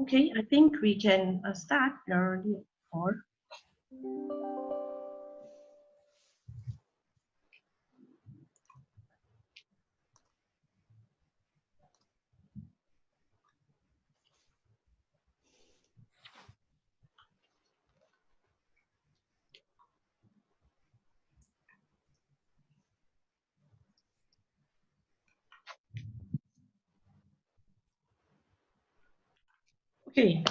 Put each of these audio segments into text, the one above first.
Okay, I think we can start early or. Okay.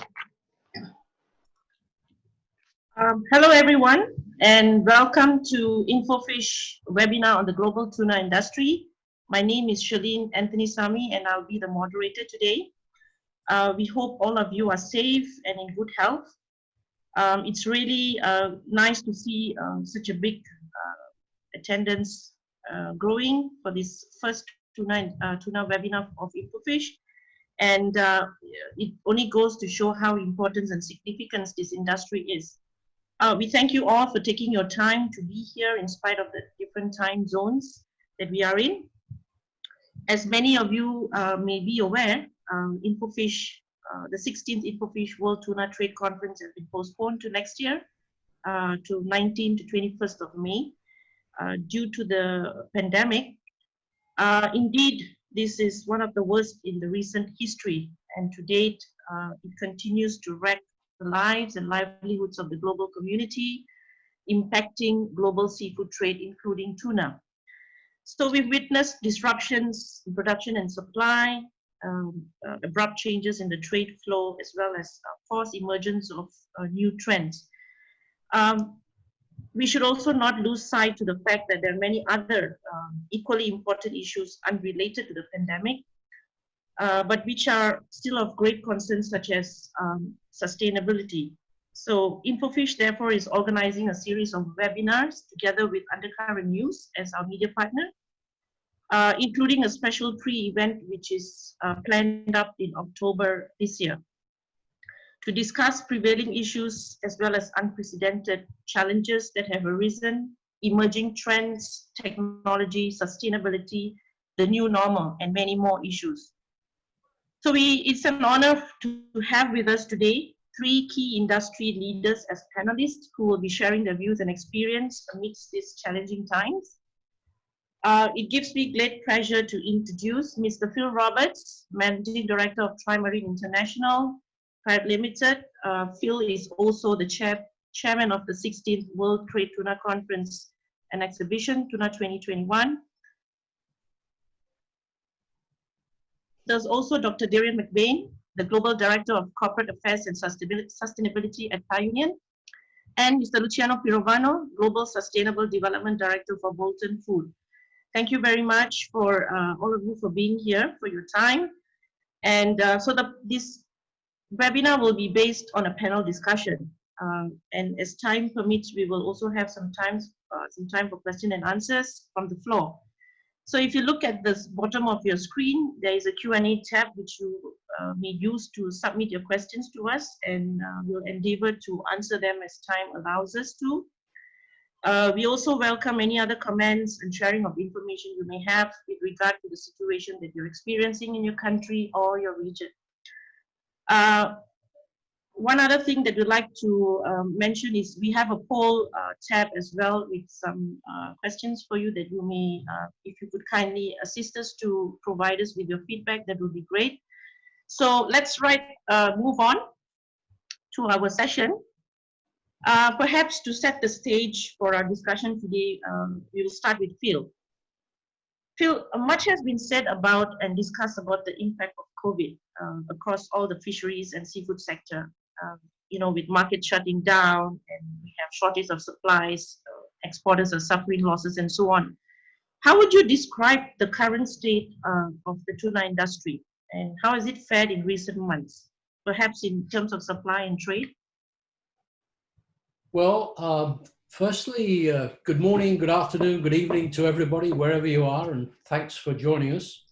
Hello, everyone, and welcome to INFOFISH webinar on the global tuna industry. My name is Shalene Anthony Sami, and I'll be the moderator today. We hope all of you are safe and in good health. It's really nice to see such a big attendance growing for this first tuna webinar of INFOFISH. And it only goes to show how important and significant this industry is. We thank you all for taking your time to be here in spite of the different time zones that we are in. As many of you may be aware, INFOFISH, the 16th INFOFISH World Tuna Trade Conference has been postponed to next year, to 19th to 21st of May, due to the pandemic. Indeed, this is one of the worst in the recent history, and to date, it continues to wreck the lives and livelihoods of the global community, impacting global seafood trade, including tuna. So we've witnessed disruptions in production and supply, abrupt changes in the trade flow, as well as forced emergence of new trends. We should also not lose sight to the fact that there are many other equally important issues unrelated to the pandemic, but which are still of great concern, such as sustainability. So INFOFISH therefore is organizing a series of webinars together with Undercurrent News as our media partner, including a special pre-event which is planned up in October this year, to discuss prevailing issues as well as unprecedented challenges that have arisen, emerging trends, technology, sustainability, the new normal, and many more issues. So it's an honor to have with us today 3 key industry leaders as panelists who will be sharing their views and experience amidst these challenging times. It gives me great pleasure to introduce Mr. Phil Roberts, Managing Director of Trimarine International Private Limited. Phil is also the chairman of the 16th World Trade Tuna Conference and Exhibition, Tuna 2021. There's also Dr. Darian McBain, the Global Director of Corporate Affairs and Sustainability at Thai Union, and Mr. Luciano Pirovano, Global Sustainable Development Director for Bolton Food. Thank you very much for all of you for being here, for your time. And this webinar will be based on a panel discussion. And as time permits, we will also have some time for question and answers from the floor. So if you look at the bottom of your screen, there is a Q&A tab which you may use to submit your questions to us, and we'll endeavor to answer them as time allows us to. We also welcome any other comments and sharing of information you may have with regard to the situation that you're experiencing in your country or your region. One other thing that we'd like to mention is we have a poll tab as well with some questions for you that you may, if you could kindly assist us to provide us with your feedback, that would be great. So let's move on to our session. Perhaps to set the stage for our discussion today, we will start with Phil. Phil, much has been said about and discussed about the impact of COVID across all the fisheries and seafood sector. With market shutting down, and we have shortage of supplies, exporters are suffering losses, and so on. How would you describe the current state of the tuna industry, and how has it fared in recent months, perhaps in terms of supply and trade? Well, firstly, good morning, good afternoon, good evening to everybody, wherever you are, and thanks for joining us.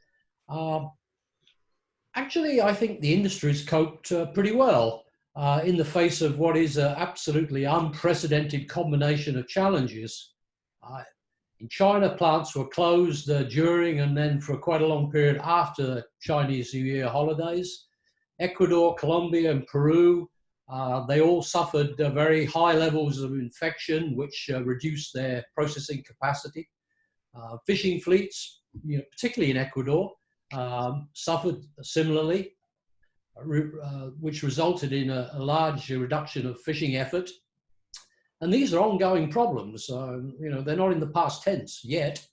Actually, I think the industry's coped pretty well in the face of what is an absolutely unprecedented combination of challenges. In China, plants were closed during and then for quite a long period after Chinese New Year holidays. Ecuador, Colombia, and Peru, they all suffered very high levels of infection, which reduced their processing capacity. Fishing fleets, particularly in Ecuador, suffered similarly, which resulted in a large reduction of fishing effort. And these are ongoing problems. They're not in the past tense yet.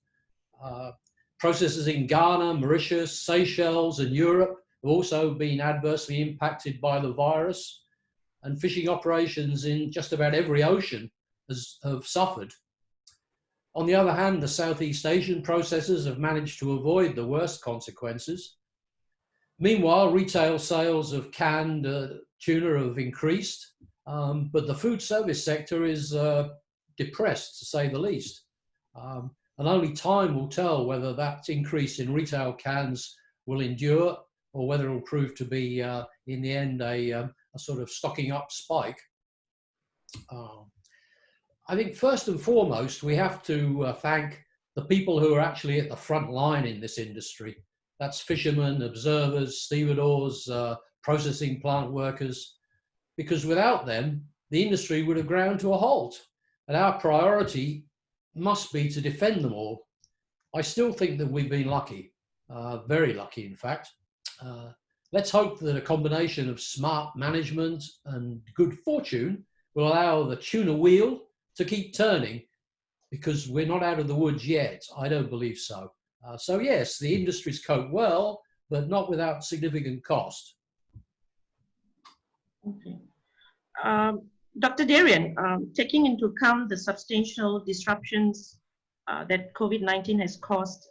Processes in Ghana, Mauritius, Seychelles, and Europe have also been adversely impacted by the virus. And fishing operations in just about every ocean have suffered. On the other hand, the Southeast Asian processors have managed to avoid the worst consequences. Meanwhile, retail sales of canned tuna have increased, but the food service sector is depressed, to say the least. And only time will tell whether that increase in retail cans will endure or whether it will prove to be, in the end, a sort of stocking up spike. I think first and foremost, we have to thank the people who are actually at the front line in this industry. That's fishermen, observers, stevedores, processing plant workers, because without them, the industry would have ground to a halt. And our priority must be to defend them all. I still think that we've been lucky, very lucky, in fact. Let's hope that a combination of smart management and good fortune will allow the tuna wheel to keep turning, because we're not out of the woods yet. I don't believe so. So yes, the industries cope well, but not without significant cost. Okay. Dr. Darian, taking into account the substantial disruptions that COVID-19 has caused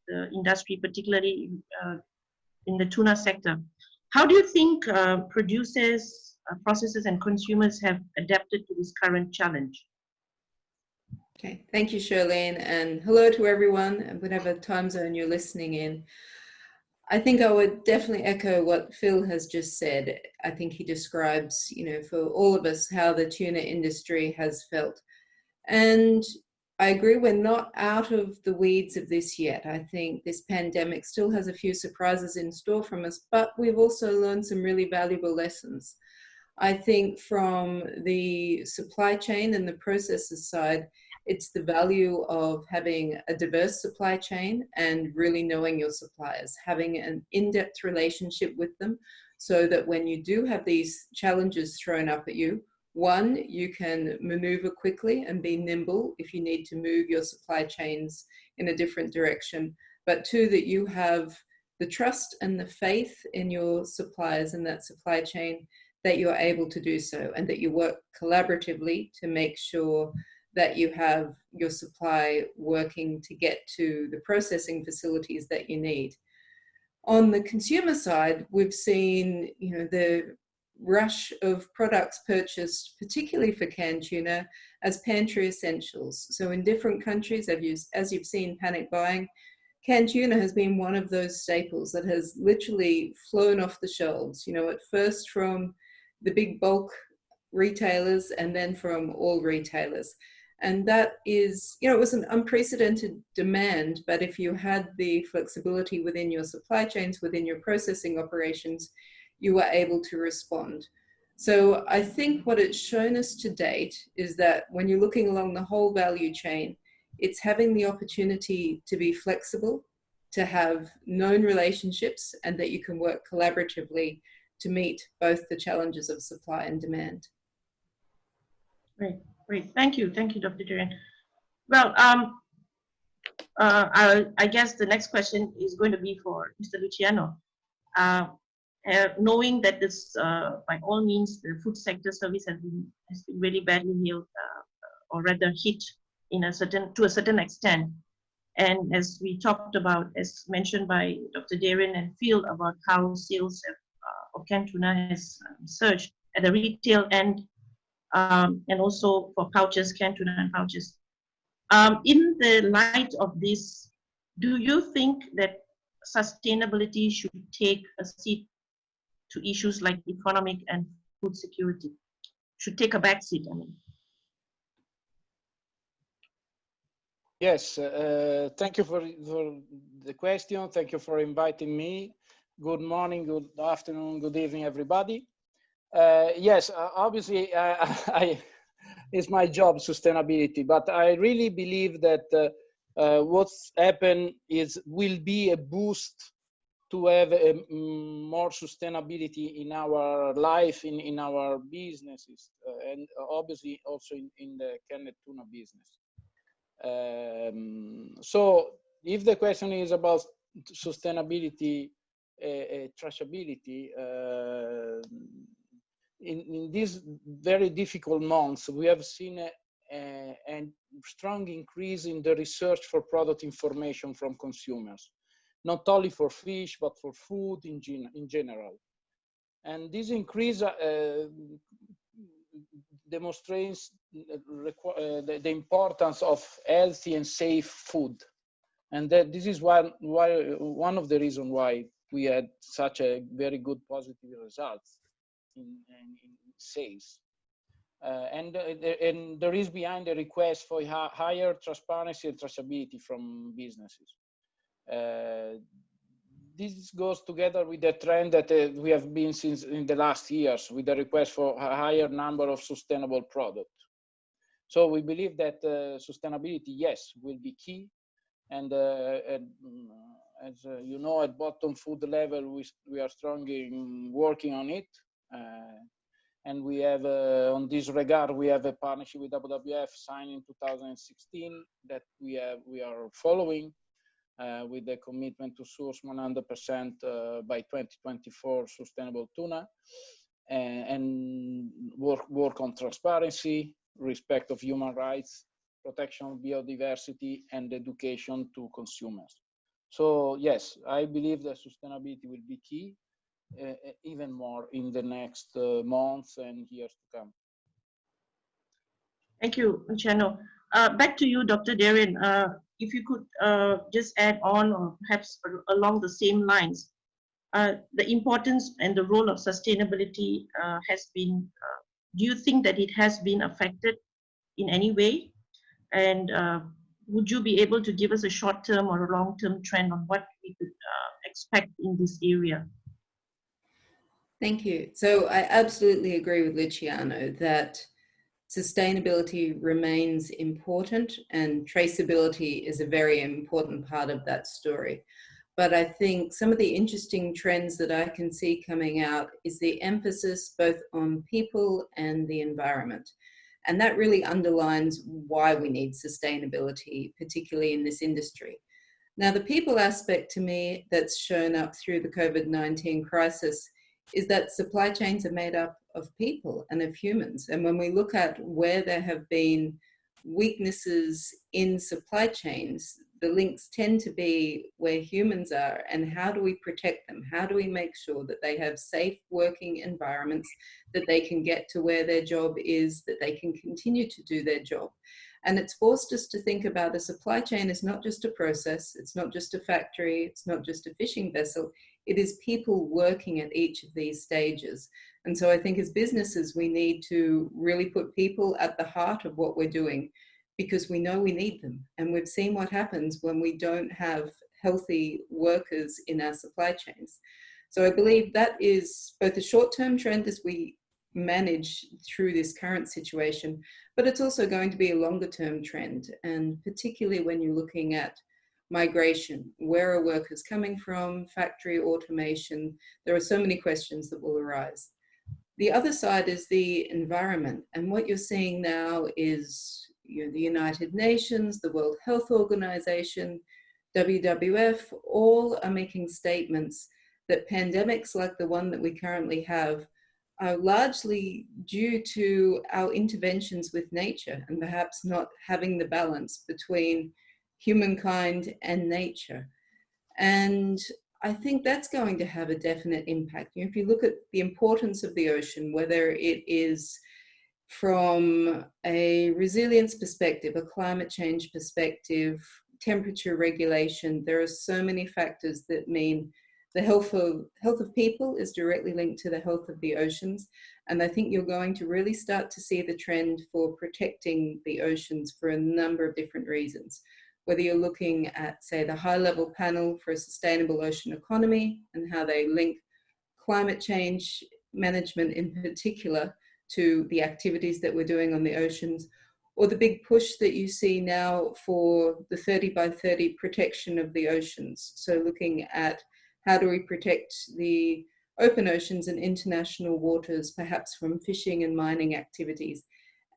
the industry, particularly in the tuna sector, how do you think producers, processors, and consumers have adapted to this current challenge? Okay, thank you, Charlene, and hello to everyone, whatever time zone you're listening in. I think I would definitely echo what Phil has just said. I think he describes, for all of us, how the tuna industry has felt. And I agree, we're not out of the weeds of this yet. I think this pandemic still has a few surprises in store from us, but we've also learned some really valuable lessons. I think from the supply chain and the processes side, it's the value of having a diverse supply chain and really knowing your suppliers, having an in-depth relationship with them so that when you do have these challenges thrown up at you, one, you can maneuver quickly and be nimble if you need to move your supply chains in a different direction, but two, that you have the trust and the faith in your suppliers and that supply chain that you're able to do so, and that you work collaboratively to make sure that you have your supply working to get to the processing facilities that you need. On the consumer side, we've seen, the rush of products purchased, particularly for canned tuna, as pantry essentials. So in different countries, as you've seen panic buying, canned tuna has been one of those staples that has literally flown off the shelves, at first from the big bulk retailers and then from all retailers. And that is, it was an unprecedented demand, but if you had the flexibility within your supply chains, within your processing operations, you were able to respond. So I think what it's shown us to date is that when you're looking along the whole value chain, it's having the opportunity to be flexible, to have known relationships, and that you can work collaboratively to meet both the challenges of supply and demand. Great. Thank you, Dr. Darian. Well, I guess the next question is going to be for Mr. Luciano. Knowing that this, by all means, the food sector service has been really badly hit, or rather hit to a certain extent. And as we talked about, as mentioned by Dr. Darian and Phil, about how sales of canned tuna has surged at the retail end, and also for pouches, canned tuna and pouches. In the light of this, do you think that sustainability should take a seat to issues like economic and food security? Should take a back seat, I mean. Yes, thank you for the question. Thank you for inviting me. Good morning, good afternoon, good evening, everybody. Yes, obviously, it's my job, sustainability, but I really believe that what's happened will be a boost to have more sustainability in our life, in our businesses, and obviously also in the canned tuna business. So if the question is about sustainability, traceability, in these very difficult months, we have seen a strong increase in the research for product information from consumers, not only for fish, but for food in general. And this increase demonstrates the importance of healthy and safe food. And that this is one of the reasons why we had such a very good positive results in sales. And there is behind the request for higher transparency and traceability from businesses. This goes together with the trend that we have been since in the last years, with the request for a higher number of sustainable products. So we believe that sustainability, yes, will be key. And as you know, at bottom food level, we are strongly working on it. And we have, on this regard, we have a partnership with WWF signed in 2016 that we are following. With the commitment to source 100% by 2024 sustainable tuna, and work on transparency, respect of human rights, protection of biodiversity, and education to consumers. So yes, I believe that sustainability will be key, even more in the next months and years to come. Thank you, Luciano. Back to you, Dr. Darren. If you could just add on, or perhaps along the same lines, the importance and the role of sustainability has been, do you think that it has been affected in any way? And would you be able to give us a short-term or a long-term trend on what we could expect in this area? Thank you. So I absolutely agree with Luciano that sustainability remains important and traceability is a very important part of that story. But I think some of the interesting trends that I can see coming out is the emphasis both on people and the environment. And that really underlines why we need sustainability, particularly in this industry. Now, the people aspect to me that's shown up through the COVID-19 crisis is that supply chains are made up of people and of humans. And when we look at where there have been weaknesses in supply chains, the links tend to be where humans are and how do we protect them? How do we make sure that they have safe working environments, that they can get to where their job is, that they can continue to do their job? And it's forced us to think about a supply chain is not just a process, it's not just a factory, it's not just a fishing vessel, it is people working at each of these stages. And so I think as businesses, we need to really put people at the heart of what we're doing because we know we need them. And we've seen what happens when we don't have healthy workers in our supply chains. So I believe that is both a short-term trend as we manage through this current situation, but it's also going to be a longer-term trend. And particularly when you're looking at migration, where are workers coming from, factory automation, there are so many questions that will arise. The other side is the environment. And what you're seeing now is the United Nations, the World Health Organization, WWF, all are making statements that pandemics like the one that we currently have are largely due to our interventions with nature and perhaps not having the balance between humankind and nature. And I think that's going to have a definite impact. If you look at the importance of the ocean, whether it is from a resilience perspective, a climate change perspective, temperature regulation, there are so many factors that mean the health of people is directly linked to the health of the oceans. And I think you're going to really start to see the trend for protecting the oceans for a number of different reasons, whether you're looking at, say, the high-level panel for a sustainable ocean economy and how they link climate change management in particular to the activities that we're doing on the oceans, or the big push that you see now for the 30 by 30 protection of the oceans. So looking at how do we protect the open oceans and international waters, perhaps from fishing and mining activities.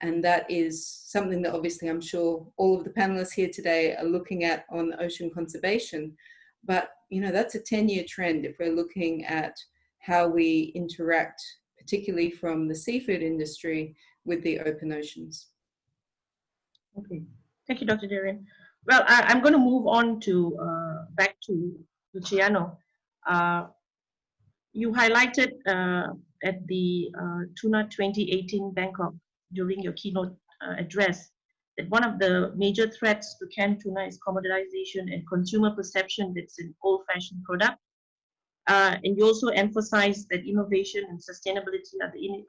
And that is something that obviously I'm sure all of the panelists here today are looking at on ocean conservation. But, you know, that's a 10-year trend if we're looking at how we interact, particularly from the seafood industry, with the open oceans. Okay, thank you, Dr. Darian. Well, I'm going to move on to back to Luciano. You highlighted at the Tuna 2018 Bangkok during your keynote address that one of the major threats to canned tuna is commoditization and consumer perception that it's an old-fashioned product. And you also emphasized that innovation and sustainability are the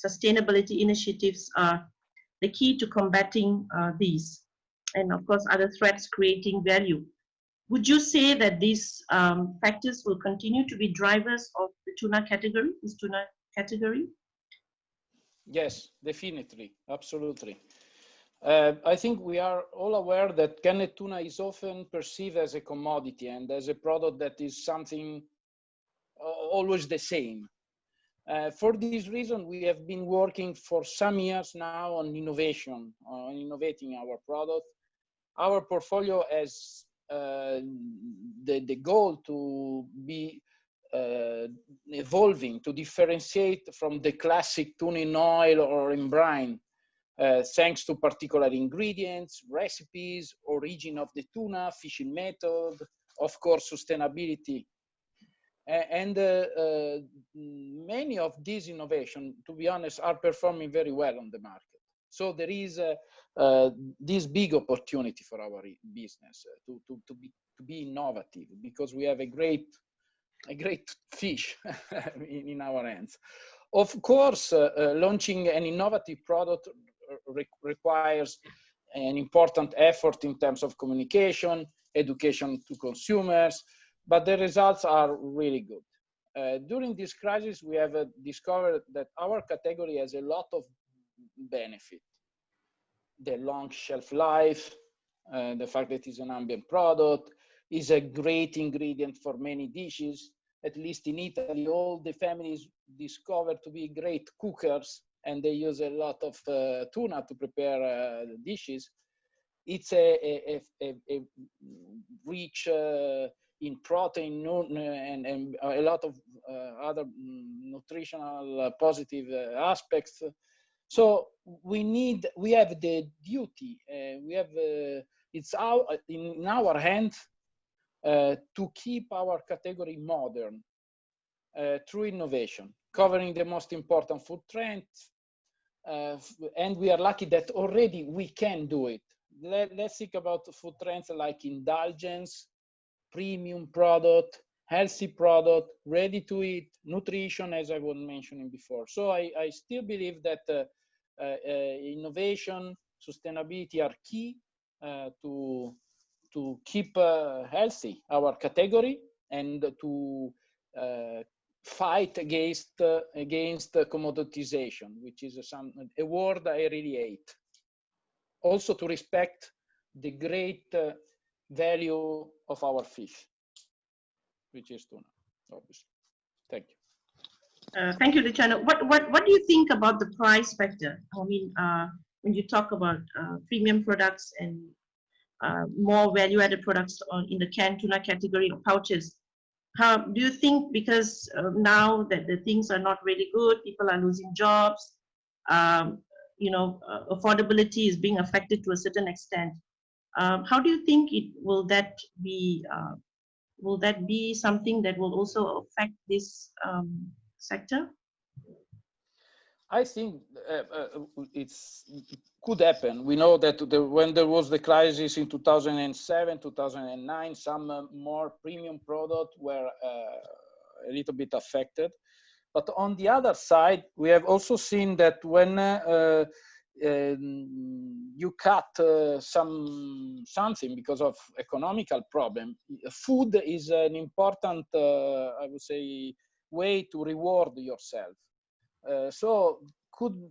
sustainability initiatives are the key to combating these, and of course other threats creating value. Would you say that these factors will continue to be drivers of the tuna category, this tuna category? Yes, definitely, absolutely. I think we are all aware that canned tuna is often perceived as a commodity and as a product that is something always the same. For this reason, we have been working for some years now on innovation, on innovating our product. Our portfolio has the goal to be evolving, to differentiate from the classic tuna in oil or in brine, thanks to particular ingredients, recipes, origin of the tuna, fishing method, of course, sustainability. And many of these innovations, to be honest, are performing very well on the market. So there is this big opportunity for our business to be innovative, because we have a great fish in our hands. Of course, launching an innovative product requires an important effort in terms of communication, education to consumers, but the results are really good. During this crisis, we have discovered that our category has a lot of benefit. The long shelf life, the fact that it's an ambient product, is a great ingredient for many dishes. At least in Italy, all the families discovered to be great cookers, and they use a lot of tuna to prepare dishes. It's a rich in protein and a lot of other nutritional positive aspects. So we have the duty, it's in our hands to keep our category modern through innovation, covering the most important food trends. And we are lucky that already we can do it. Let's think about food trends like indulgence, premium product, healthy product, ready to eat, nutrition, as I was mentioning before. So I still believe that innovation, sustainability are key to keep healthy our category and to fight against commoditization, which is a word I really hate. Also to respect the great value of our fish, which is tuna, obviously. Thank you. Thank you, Luciano. What do you think about the price factor? I mean, when you talk about premium products and more value-added products in the canned tuna category or pouches, how do you think, because now that the things are not really good, people are losing jobs, affordability is being affected to a certain extent. How do you think will that be something that will also affect this sector? I think it could happen. We know that when there was the crisis in 2007, 2009, some more premium products were a little bit affected. But on the other side, we have also seen that when you cut something because of economical problem. Food is an important, I would say, way to reward yourself. So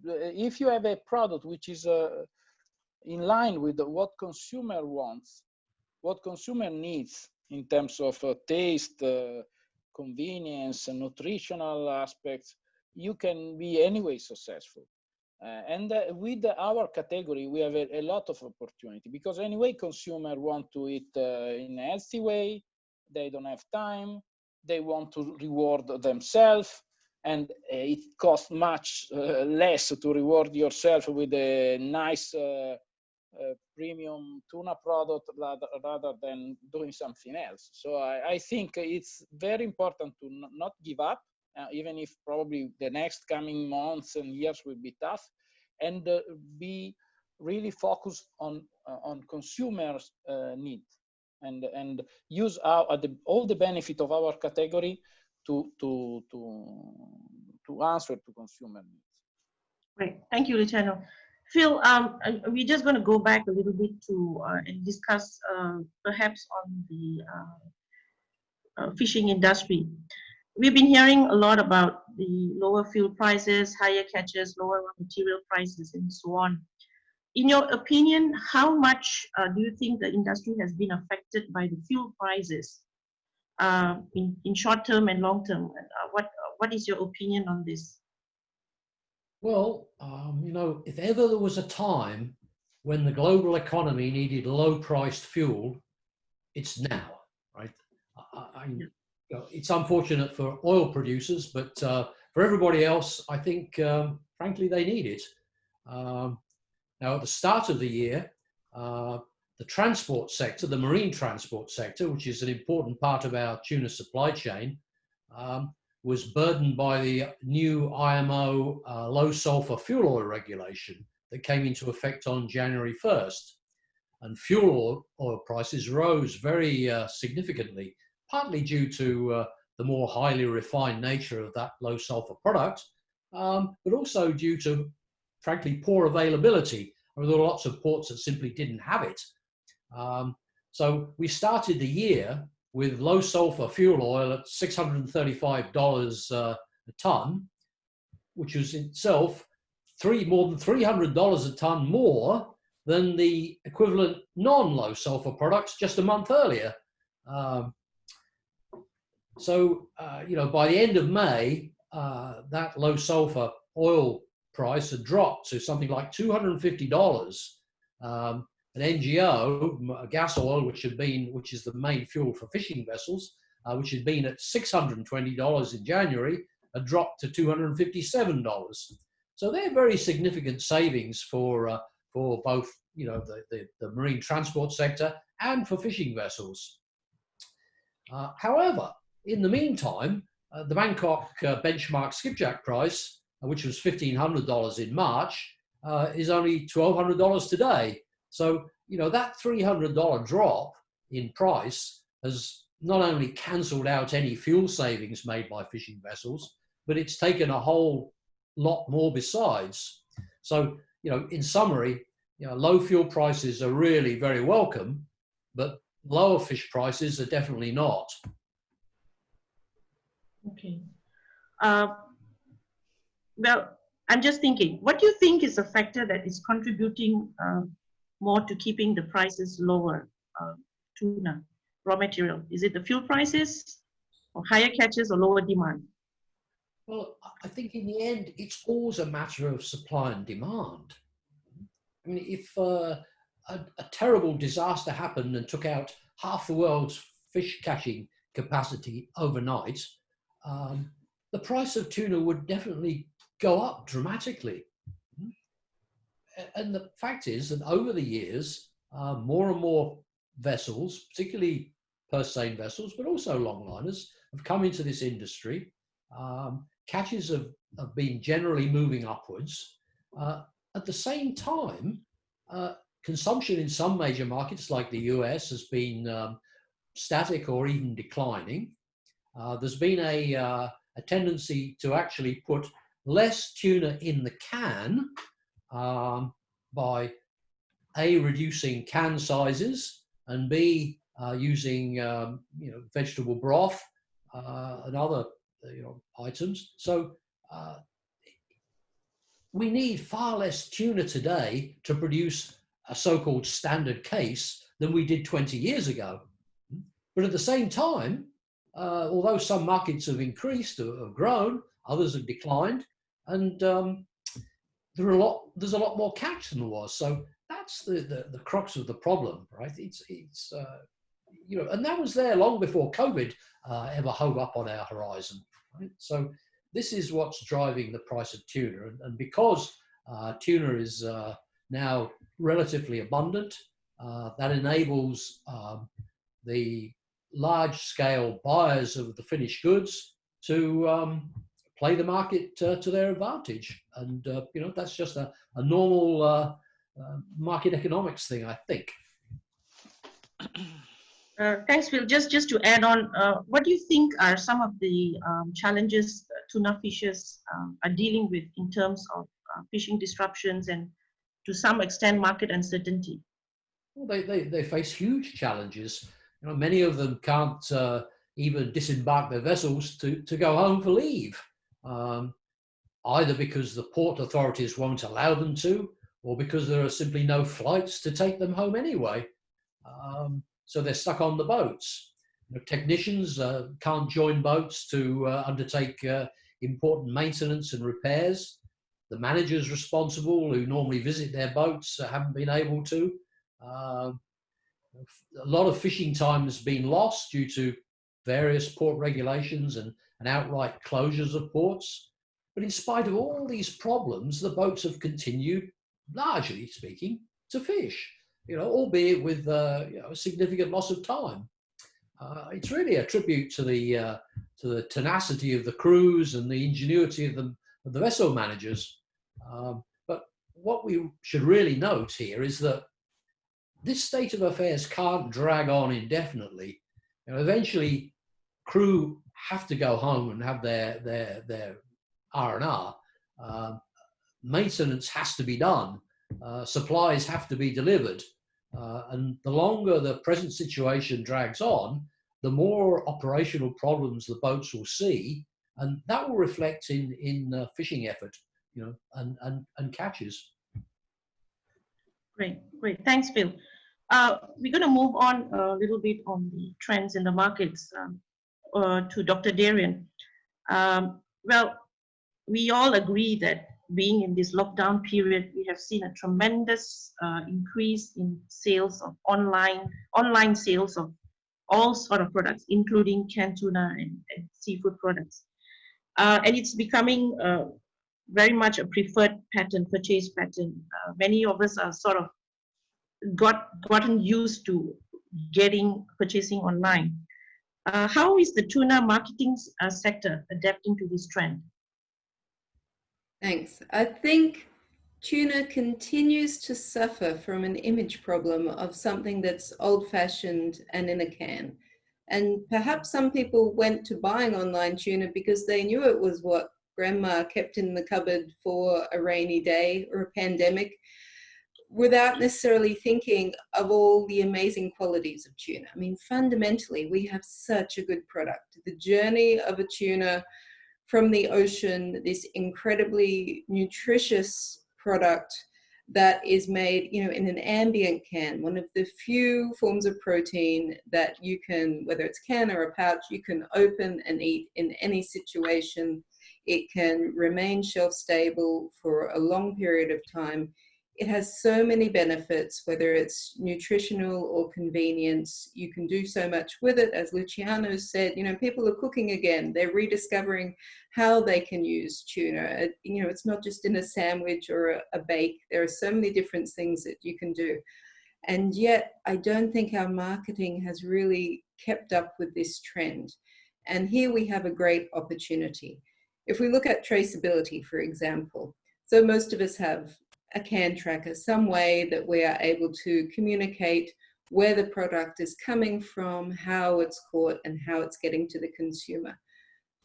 if you have a product which is in line with what consumer wants, what consumer needs in terms of taste, convenience, and nutritional aspects, you can be anyway successful. And with our category, we have a lot of opportunity because anyway, consumers want to eat in a healthy way. They don't have time. They want to reward themselves. And it costs much less to reward yourself with a nice premium tuna product rather than doing something else. So I think it's very important to not give up, even if probably the next coming months and years will be tough, and be really focused on consumers' needs and use all the benefit of our category to answer to consumer needs. Great, thank you, Luciano. Phil, we're just going to go back a little bit to and discuss perhaps on the fishing industry. We've been hearing a lot about the lower fuel prices, higher catches, lower raw material prices, and so on. In your opinion, how much do you think the industry has been affected by the fuel prices in short term and long term? What is your opinion on this? Well, you know, if ever there was a time when the global economy needed low-priced fuel, it's now, right? You know, it's unfortunate for oil producers, but for everybody else, I think, frankly, they need it. Now, at the start of the year, the transport sector, the marine transport sector, which is an important part of our tuna supply chain, was burdened by the new IMO low sulfur fuel oil regulation that came into effect on January 1st. And fuel oil prices rose very significantly, partly due to the more highly refined nature of that low sulfur product, but also due to, frankly, poor availability. I mean, there were lots of ports that simply didn't have it. So we started the year with low sulfur fuel oil at $635 a ton, which was itself more than $300 a ton more than the equivalent non-low sulfur products just a month earlier. You know, by the end of May, that low sulfur oil price had dropped to something like $250. An NGO, gas oil, which is the main fuel for fishing vessels, which had been at $620 in January, had dropped to $257. So they're very significant savings for both, you know, the marine transport sector and for fishing vessels. However, in the meantime, the Bangkok benchmark skipjack price, which was $1,500 in March, is only $1,200 today. So, you know, that $300 drop in price has not only cancelled out any fuel savings made by fishing vessels, but it's taken a whole lot more besides. So, you know, in summary, you know, low fuel prices are really very welcome, but lower fish prices are definitely not. Okay. Well, I'm just thinking, what do you think is a factor that is contributing more to keeping the prices lower, tuna, raw material? Is it the fuel prices or higher catches or lower demand? Well, I think in the end, it's always a matter of supply and demand. I mean, if a terrible disaster happened and took out half the world's fish catching capacity overnight, the price of tuna would definitely go up dramatically. And the fact is that over the years, more and more vessels, particularly purse seine vessels, but also longliners, have come into this industry. Catches have been generally moving upwards. At the same time, consumption in some major markets like the US has been static or even declining. There's been a tendency to actually put less tuna in the can by A, reducing can sizes, and B, using vegetable broth and other items. So we need far less tuna today to produce a so-called standard case than we did 20 years ago. But at the same time, although some markets have increased or have grown, others have declined, and there's a lot more catch than there was. So that's the crux of the problem, right? It's and that was there long before COVID ever hove up on our horizon, right? So this is what's driving the price of tuna, and because tuna is now relatively abundant, that enables the large-scale buyers of the finished goods to play the market to their advantage, and that's just a normal market economics thing, I think. Thanks, Phil. Just to add on, what do you think are some of the challenges tuna fishers are dealing with in terms of fishing disruptions and, to some extent, market uncertainty? Well, they face huge challenges. Many of them can't even disembark their vessels to go home for leave, either because the port authorities won't allow them to, or because there are simply no flights to take them home anyway. So they're stuck on the boats. Technicians can't join boats to undertake important maintenance and repairs. The managers responsible, who normally visit their boats, haven't been able to. A lot of fishing time has been lost due to various port regulations and outright closures of ports. But in spite of all these problems, the boats have continued, largely speaking, to fish, albeit with a significant loss of time. It's really a tribute to the tenacity of the crews and the ingenuity of the vessel managers. But what we should really note here is that this state of affairs can't drag on indefinitely. Eventually, crew have to go home and have their R&R. Maintenance has to be done. Supplies have to be delivered. And the longer the present situation drags on, the more operational problems the boats will see, and that will reflect in fishing effort, and catches. Great. Thanks, Phil. We're going to move on a little bit on the trends in the markets to Dr. Darian. Well, we all agree that being in this lockdown period, we have seen a tremendous increase in sales of online sales of all sort of products, including canned tuna and seafood products. And it's becoming very much a preferred purchase pattern. Many of us are sort of gotten used to purchasing online. How is the tuna marketing sector adapting to this trend? Thanks. I think tuna continues to suffer from an image problem of something that's old-fashioned and in a can. And perhaps some people went to buying online tuna because they knew it was what grandma kept in the cupboard for a rainy day or a pandemic, without necessarily thinking of all the amazing qualities of tuna. I mean, fundamentally, we have such a good product. The journey of a tuna from the ocean, this incredibly nutritious product that is made, in an ambient can, one of the few forms of protein that you can, whether it's can or a pouch, you can open and eat in any situation. It can remain shelf stable for a long period of time. It has so many benefits, whether it's nutritional or convenience. You can do so much with it. As Luciano said, people are cooking again. They're rediscovering how they can use tuna. It's not just in a sandwich or a bake. There are so many different things that you can do. And yet, I don't think our marketing has really kept up with this trend. And here we have a great opportunity. If we look at traceability, for example, so most of us have a can tracker, some way that we are able to communicate where the product is coming from, how it's caught, and how it's getting to the consumer.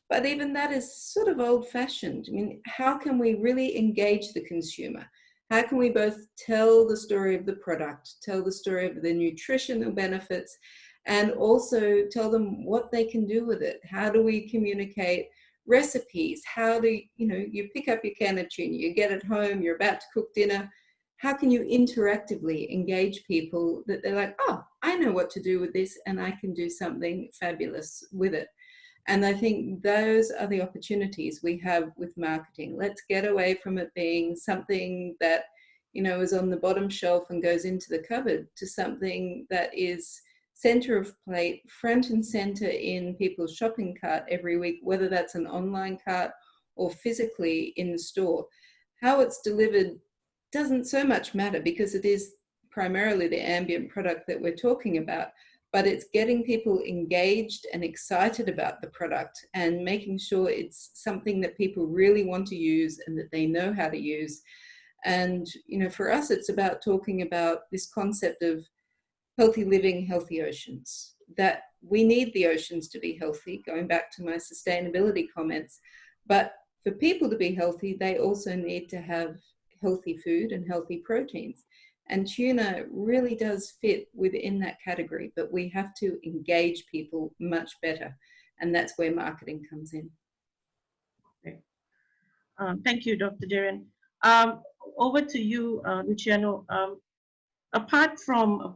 But even that is sort of old-fashioned. I mean, how can we really engage the consumer? How can we both tell the story of the product, tell the story of the nutritional benefits, and also tell them what they can do with it? How do we communicate recipes? How do you pick up your can of tuna, you get it home, you're about to cook dinner. How can you interactively engage people that they're like, oh, I know what to do with this and I can do something fabulous with it? And I think those are the opportunities we have with marketing. Let's get away from it being something that, is on the bottom shelf and goes into the cupboard to something that is center of plate, front and center in people's shopping cart every week, whether that's an online cart or physically in the store. How it's delivered doesn't so much matter because it is primarily the ambient product that we're talking about, but it's getting people engaged and excited about the product and making sure it's something that people really want to use and that they know how to use. And, for us, it's about talking about this concept of healthy living, healthy oceans, that we need the oceans to be healthy, going back to my sustainability comments. But for people to be healthy, they also need to have healthy food and healthy proteins. And tuna really does fit within that category, but we have to engage people much better. And that's where marketing comes in. Okay. Thank you, Dr. Darren. Over to you, Luciano. Apart from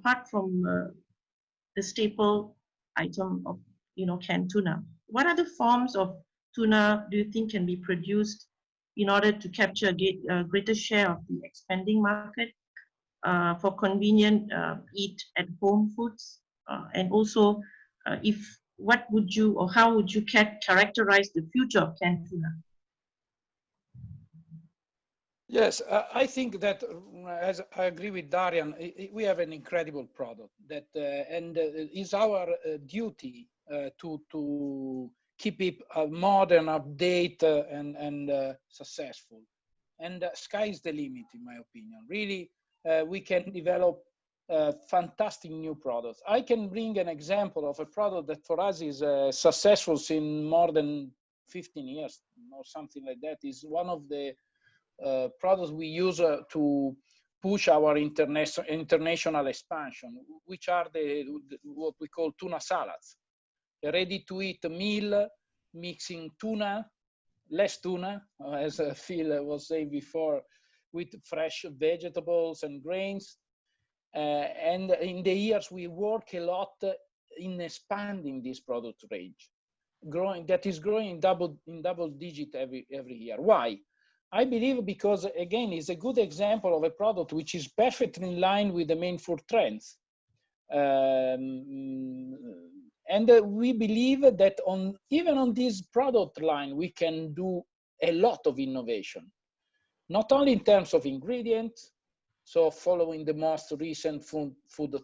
the staple item of canned tuna, what other forms of tuna do you think can be produced in order to capture a greater share of the expanding market for convenient eat-at-home foods? And also, how would you characterize the future of canned tuna? Yes, I think that, as I agree with Darian, we have an incredible product that, and it's our duty to keep it modern, update, and successful. And sky is the limit, in my opinion. Really, we can develop fantastic new products. I can bring an example of a product that for us is successful in more than 15 years or something like that. Is one of the products we use to push our international expansion, which are what we call tuna salads, a ready-to-eat meal mixing tuna, less tuna, as Phil was saying before, with fresh vegetables and grains. And in the years, we work a lot in expanding this product range, that is growing in double digit every year. Why? I believe because, again, it's a good example of a product which is perfectly in line with the main food trends. And we believe that even on this product line, we can do a lot of innovation, not only in terms of ingredients, so following the most recent food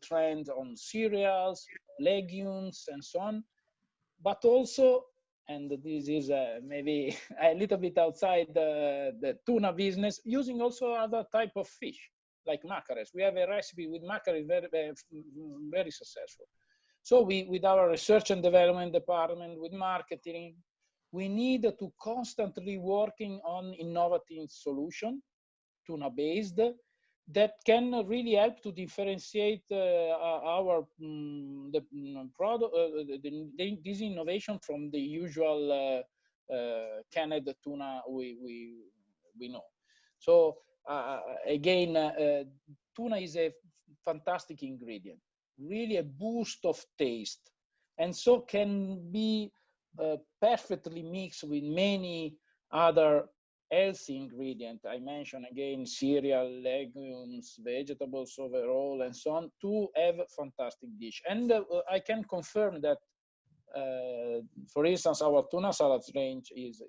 trends on cereals, legumes, and so on, but also, and this is maybe a little bit outside the tuna business, using also other type of fish, like mackerels. We have a recipe with mackerel very successful. So with our research and development department, with marketing, we need to constantly working on innovative solution, tuna-based, that can really help to differentiate our product, this innovation from the usual canned tuna we know. So again, tuna is a fantastic ingredient, really a boost of taste, and so can be perfectly mixed with many other healthy ingredient. I mentioned again cereal, legumes, vegetables overall, and so on, to have a fantastic dish. And I can confirm that, for instance, our tuna salads range is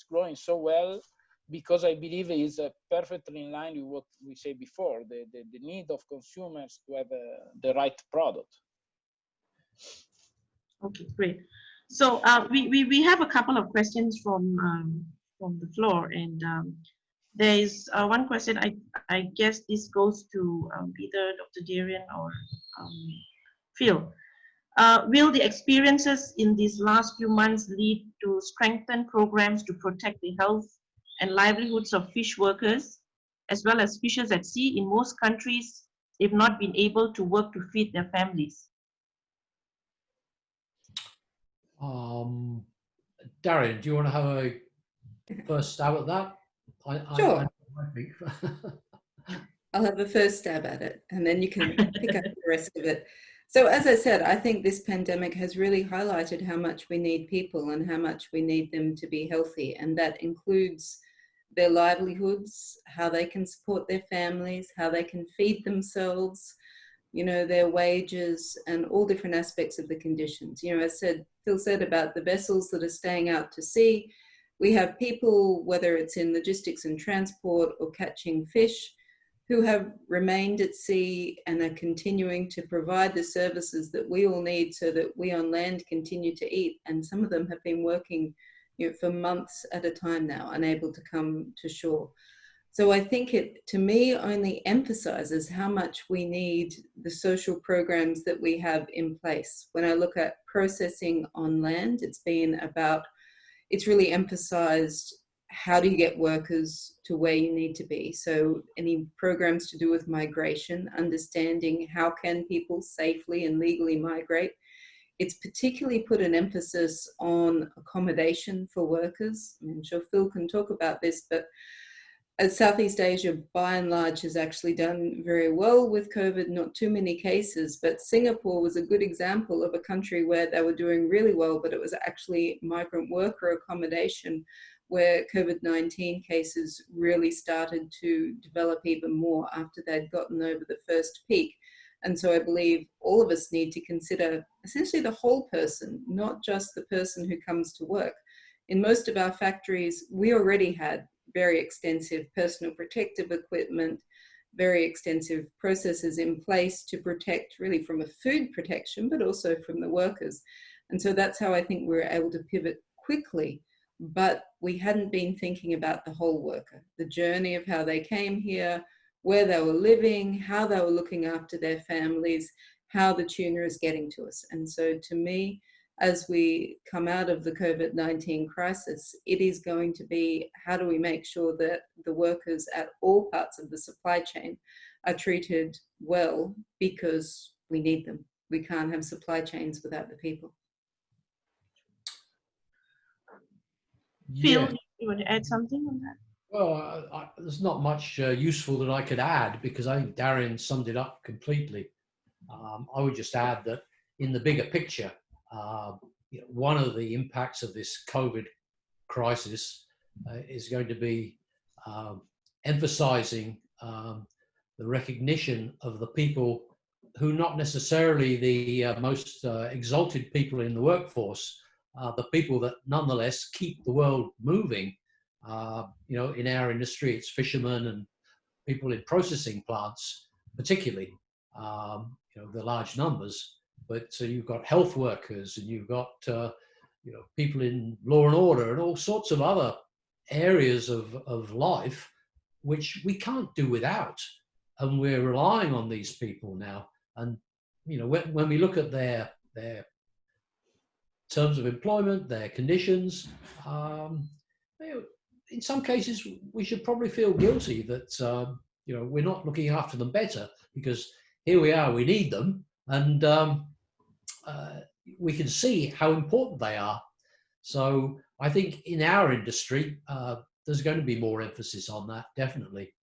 growing so well because I believe it is perfectly in line with what we said before, the need of consumers to have the right product. Okay, great. So we have a couple of questions from the floor, and there is one question. I guess this goes to either Dr. Darien or Phil. Will the experiences in these last few months lead to strengthened programs to protect the health and livelihoods of fish workers as well as fishers at sea in most countries, if not been able to work to feed their families? Darren, do you want to have a first stab at that? Sure. I think. I'll have a first stab at it, and then you can pick up the rest of it. So as I said, I think this pandemic has really highlighted how much we need people and how much we need them to be healthy. And that includes their livelihoods, how they can support their families, how they can feed themselves, you know, their wages, and all different aspects of the conditions. You know, as Phil said about the vessels that are staying out to sea, we have people, whether it's in logistics and transport or catching fish, who have remained at sea and are continuing to provide the services that we all need so that we on land continue to eat. And some of them have been working, you know, for months at a time now, unable to come to shore. So I think it, to me, only emphasizes how much we need the social programs that we have in place. When I look at processing on land, it's really emphasized how do you get workers to where you need to be. So any programs to do with migration, understanding how can people safely and legally migrate. It's particularly put an emphasis on accommodation for workers. I'm sure Phil can talk about this, but Southeast Asia, by and large, has actually done very well with COVID, not too many cases, but Singapore was a good example of a country where they were doing really well, but it was actually migrant worker accommodation where COVID-19 cases really started to develop even more after they'd gotten over the first peak. And so I believe all of us need to consider essentially the whole person, not just the person who comes to work. In most of our factories, we already had very extensive personal protective equipment, very extensive processes in place to protect really from a food protection, but also from the workers. And so that's how I think we were able to pivot quickly. But we hadn't been thinking about the whole worker, the journey of how they came here, where they were living, how they were looking after their families, how the tuna is getting to us. And so to me, as we come out of the COVID-19 crisis, it is going to be how do we make sure that the workers at all parts of the supply chain are treated well, because we need them. We can't have supply chains without the people. Phil, you want to add something on that? Well, there's not much useful that I could add because I think Darren summed it up completely. I would just add that in the bigger picture, one of the impacts of this COVID crisis is going to be emphasizing the recognition of the people who not necessarily the most exalted people in the workforce, the people that nonetheless keep the world moving. In our industry, it's fishermen and people in processing plants, particularly, the large numbers. But you've got health workers and you've got, people in law and order and all sorts of other areas of life, which we can't do without. And we're relying on these people now. And, when we look at their terms of employment, their conditions, in some cases, we should probably feel guilty that, we're not looking after them better, because here we are, we need them. And we can see how important they are. So I think in our industry, there's going to be more emphasis on that, definitely.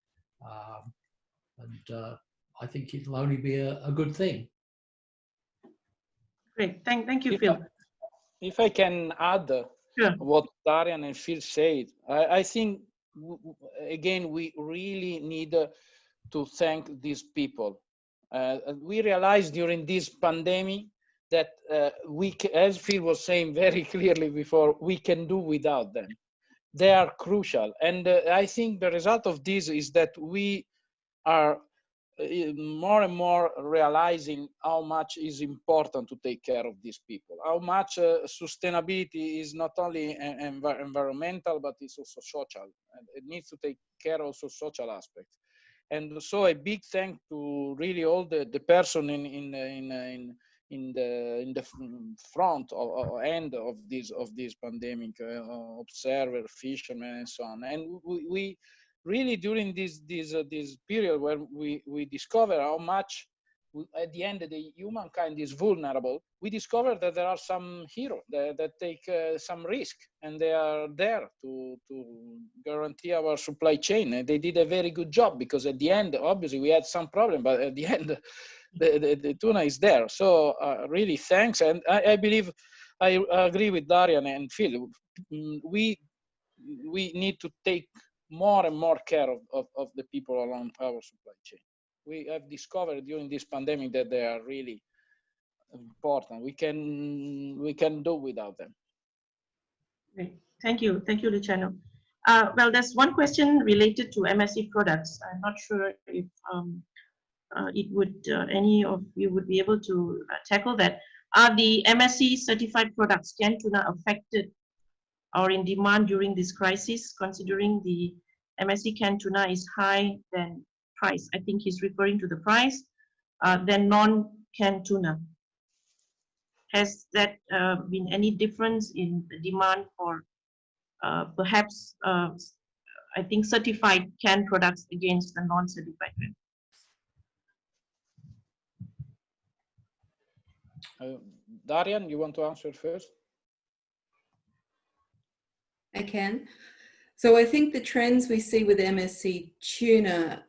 I think it'll only be a good thing. Great, thank you, Phil. If I can add what Darian and Phil said, I think, again, we really need to thank these people. We realized during this pandemic that as Phil was saying very clearly before, we can do without them. They are crucial. And I think the result of this is that we are more and more realizing how much is important to take care of these people, how much sustainability is not only environmental, but it's also social. And it needs to take care also social aspects. And so a big thank to really all the person in the front or end of this pandemic, observer, fishermen, and so on. And really during this period where we discover how much at the end the humankind is vulnerable, we discover that there are some heroes that take some risk, and they are there to guarantee our supply chain. And they did a very good job, because at the end, obviously we had some problem, but at the end the tuna is there. So really thanks. And I believe I agree with Darian and Phil. We need to take more and more care of the people along our supply chain. We have discovered during this pandemic that they are really important. We can do without them. Great. Thank you, Luciano. Well, there's one question related to MSC products. I'm not sure if it would any of you would be able to tackle that. Are the MSC certified products, canned tuna, affected or in demand during this crisis, considering the MSC canned tuna is high than price? I think he's referring to the price, than non-canned tuna. Has that been any difference in the demand for perhaps, I think, certified canned products against the non-certified? Darian, you want to answer first? I can. So I think the trends we see with MSC tuna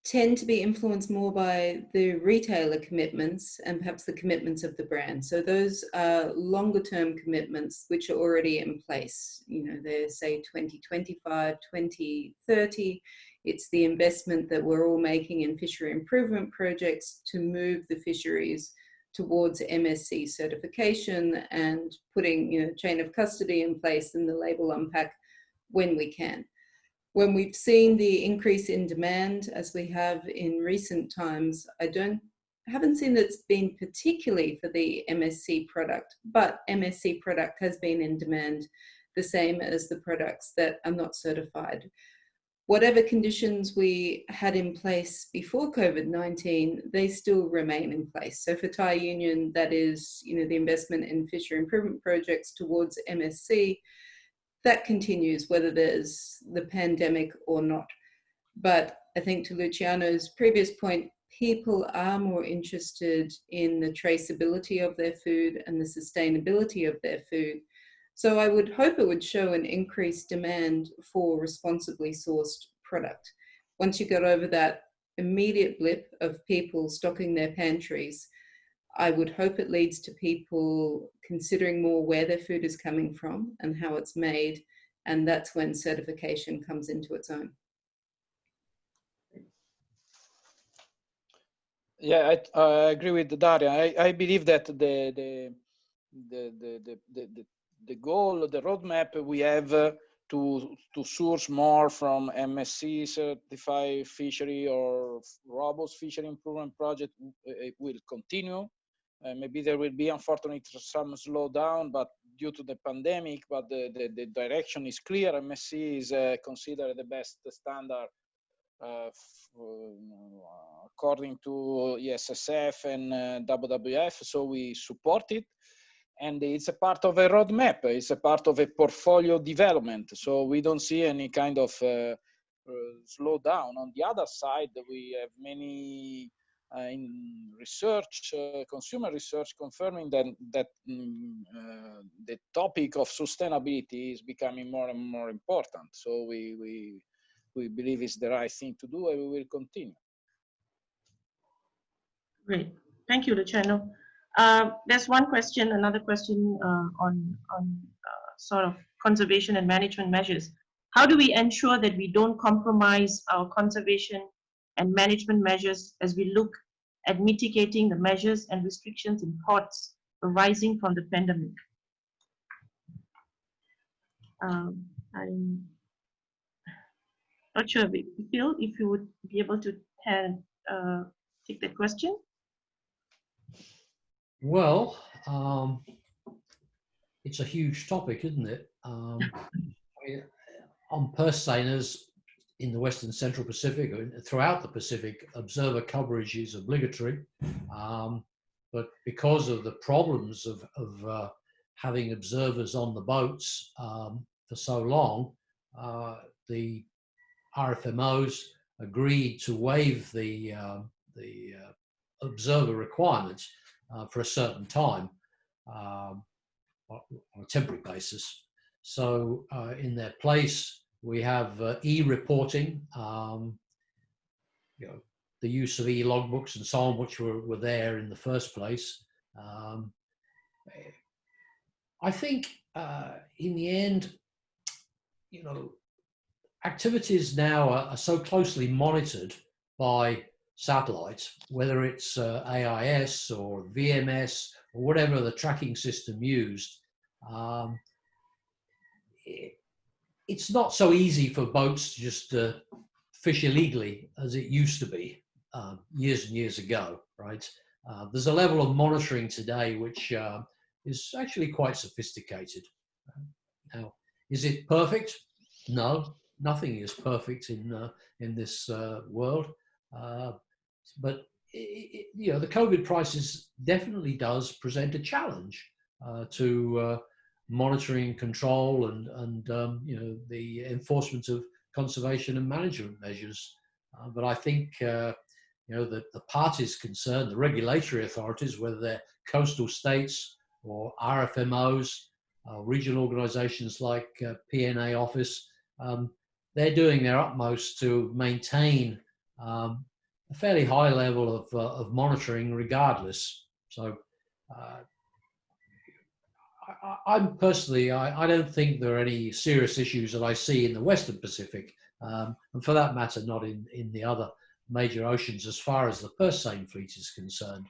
tend to be influenced more by the retailer commitments and perhaps the commitments of the brand. So those are longer term commitments which are already in place. You know, they're say 2025, 2030. It's the investment that we're all making in fishery improvement projects to move the fisheries towards MSC certification and putting, you know, chain of custody in place and the label unpack when we can. When we've seen the increase in demand, as we have in recent times, I haven't seen that it's been particularly for the MSC product, but MSC product has been in demand, the same as the products that are not certified. Whatever conditions we had in place before COVID-19, they still remain in place. So for Thai Union, that is, you know, the investment in fishery improvement projects towards MSC, that continues whether there's the pandemic or not. But I think to Luciano's previous point, people are more interested in the traceability of their food and the sustainability of their food. So I would hope it would show an increased demand for responsibly sourced product. Once you got over that immediate blip of people stocking their pantries, I would hope it leads to people considering more where their food is coming from and how it's made, and that's when certification comes into its own. Yeah, I agree with Daria. I believe that the goal, the roadmap we have to source more from MSC certified fishery or robust fishery improvement project, it will continue. Maybe there will be, unfortunately, some slowdown, but due to the pandemic, but the direction is clear. MSC is considered the best standard according to ESSF and WWF, so we support it. And it's a part of a roadmap. It's a part of a portfolio development. So we don't see any kind of slowdown. On the other side, we have many in research, consumer research, confirming that the topic of sustainability is becoming more and more important. So we believe it's the right thing to do, and we will continue. Great, thank you, Luciano. There's one question, another question on sort of conservation and management measures. How do we ensure that we don't compromise our conservation and management measures as we look at mitigating the measures and restrictions in ports arising from the pandemic? I'm not sure, Phil, if you would be able to take that question. Well, it's a huge topic, isn't it? On purse seiners in the Western Central Pacific, throughout the Pacific, observer coverage is obligatory. But because of the problems of having observers on the boats for so long, the RFMOs agreed to waive the observer requirements for a certain time on a temporary basis. So in their place, we have e-reporting, the use of e-logbooks and so on, which were there in the first place. I think in the end, activities now are so closely monitored by satellites, whether it's AIS or VMS or whatever the tracking system used. It's not so easy for boats to just fish illegally as it used to be years and years ago, right? There's a level of monitoring today which is actually quite sophisticated. Now, is it perfect? No, nothing is perfect in this world. But the COVID crisis definitely does present a challenge to monitoring, control, and the enforcement of conservation and management measures. But I think that the parties concerned, the regulatory authorities, whether they're coastal states or RFMOs, regional organisations like PNA Office, they're doing their utmost to maintain a fairly high level of monitoring regardless. So I'm personally, I don't think there are any serious issues that I see in the Western Pacific, and for that matter, not in the other major oceans as far as the purse seine fleet is concerned.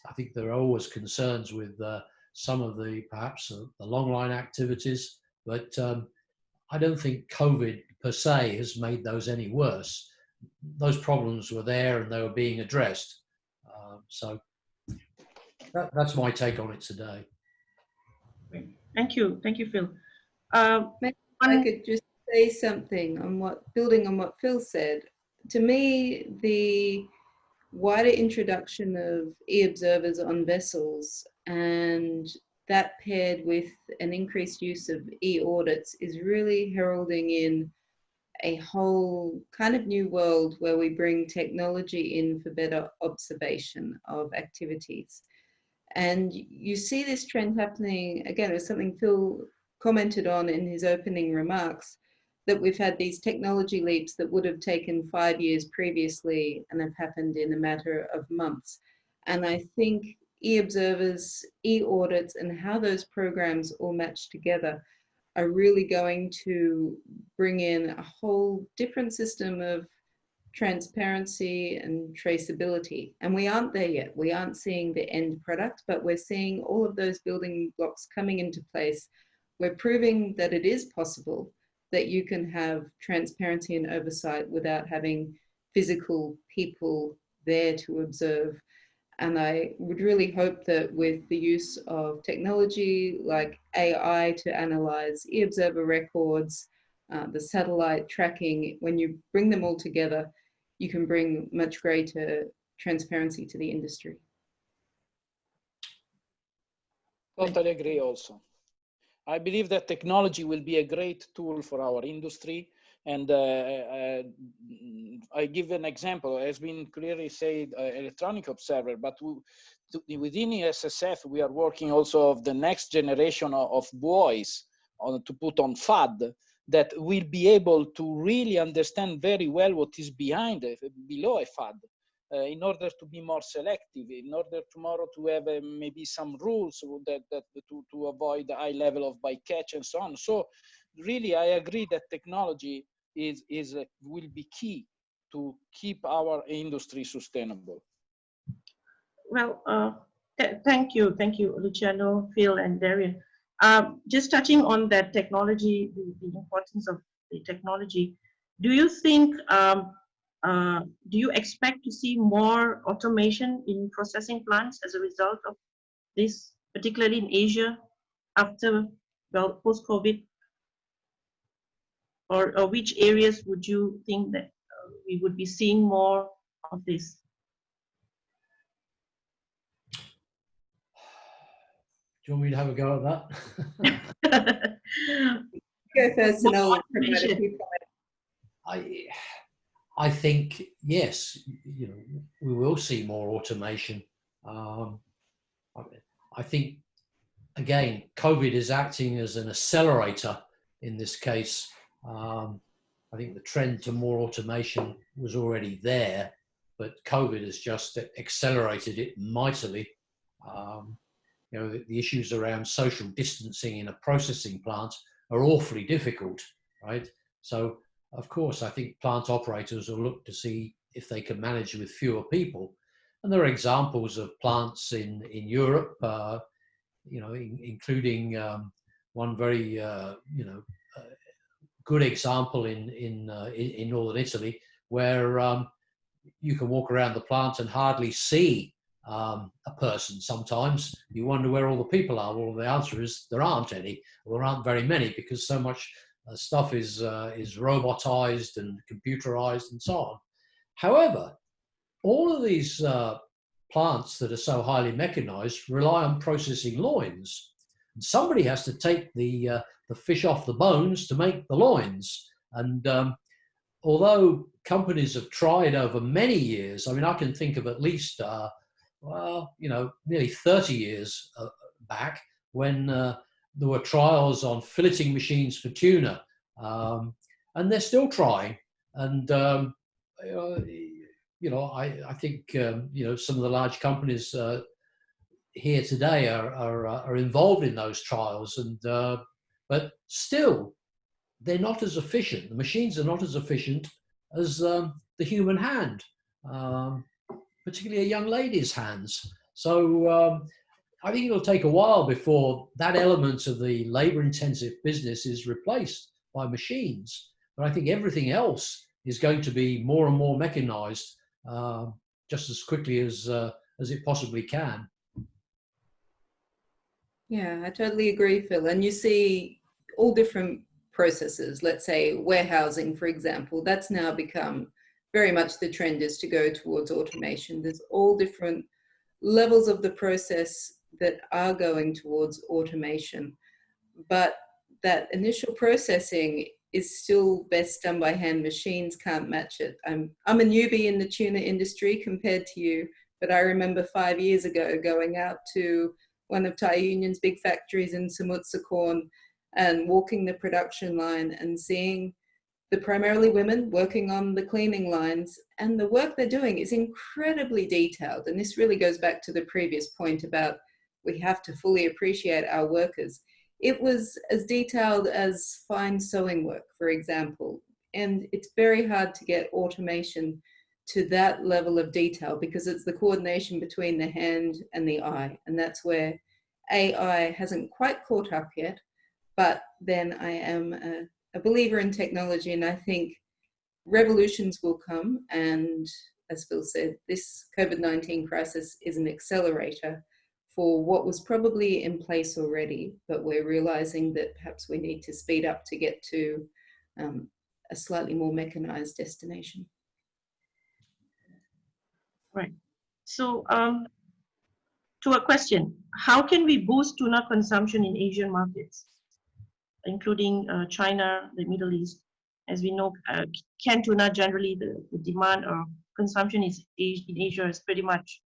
I think there are always concerns with some of perhaps the longline activities, but I don't think COVID per se has made those any worse. Those problems were there and they were being addressed. So that's my take on it today. Thank you, Phil. Maybe I could just say something on building on what Phil said. To me, the wider introduction of e-observers on vessels and that paired with an increased use of e-audits is really heralding in a whole kind of new world where we bring technology in for better observation of activities. And you see this trend happening, again, it was something Phil commented on in his opening remarks, that we've had these technology leaps that would have taken 5 years previously and have happened in a matter of months. And I think e-observers, e-audits, and how those programs all match together are really going to bring in a whole different system of transparency and traceability. And we aren't there yet. We aren't seeing the end product, but we're seeing all of those building blocks coming into place. We're proving that it is possible that you can have transparency and oversight without having physical people there to observe. And I would really hope that with the use of technology like AI to analyze e-observer records, the satellite tracking, when you bring them all together, you can bring much greater transparency to the industry. Totally agree also. I believe that technology will be a great tool for our industry. And I give an example, has been clearly said, electronic observer, but within SSF, we are working also of the next generation of buoys to put on FAD that will be able to really understand very well what is below a FAD in order to be more selective, in order tomorrow to have maybe some rules to avoid the high level of bycatch and so on. So really, I agree that technology will be key to keep our industry sustainable. Well, thank you, Luciano, Phil, and Darian. Just touching on that technology, the importance of the technology, do you think, do you expect to see more automation in processing plants as a result of this, particularly in Asia after, well, post-COVID? Or which areas would you think that we would be seeing more of this? Do you want me to have a go at that? Go first and I'll provide a few I think, yes, you know, we will see more automation. I think, again, COVID is acting as an accelerator in this case. I think the trend to more automation was already there, but COVID has just accelerated it mightily. You know, the issues around social distancing in a processing plant are awfully difficult, right? So, of course, I think plant operators will look to see if they can manage with fewer people. And there are examples of plants in Europe, you know, including one very, you know, good example in northern Italy, where you can walk around the plant and hardly see a person. Sometimes you wonder where all the people are. Well, the answer is there aren't any, or there aren't very many, because so much stuff is robotized and computerized and so on. However, all of these plants that are so highly mechanized rely on processing loins. And somebody has to take the fish off the bones to make the loins. And although companies have tried over many years, I mean, I can think of at least, well, you know, nearly 30 years back when there were trials on filleting machines for tuna, and they're still trying. And you know, I think you know, some of the large companies here today are involved in those trials, and but still, they're not as efficient. The machines are not as efficient as the human hand, particularly a young lady's hands. So I think it'll take a while before that element of the labor-intensive business is replaced by machines. But I think everything else is going to be more and more mechanized just as quickly as it possibly can. Yeah, I totally agree, Phil. And you see all different processes, let's say warehousing, for example, that's now become very much the trend, is to go towards automation. There's all different levels of the process that are going towards automation, but that initial processing is still best done by hand. Machines can't match it. I'm a newbie in the tuna industry compared to you, but I remember 5 years ago going out to one of Thai Union's big factories in Samut Sakhon and walking the production line and seeing the primarily women working on the cleaning lines, and the work they're doing is incredibly detailed. And this really goes back to the previous point about we have to fully appreciate our workers. It was as detailed as fine sewing work, for example. And it's very hard to get automation to that level of detail because it's the coordination between the hand and the eye. And that's where AI hasn't quite caught up yet. But then I am a believer in technology, and I think revolutions will come. And as Phil said, this COVID-19 crisis is an accelerator for what was probably in place already, but we're realizing that perhaps we need to speed up to get to a slightly more mechanized destination. Right. So to a question, how can we boost tuna consumption in Asian markets, including China, the Middle East? As we know, canned tuna, generally the demand or consumption in Asia is pretty much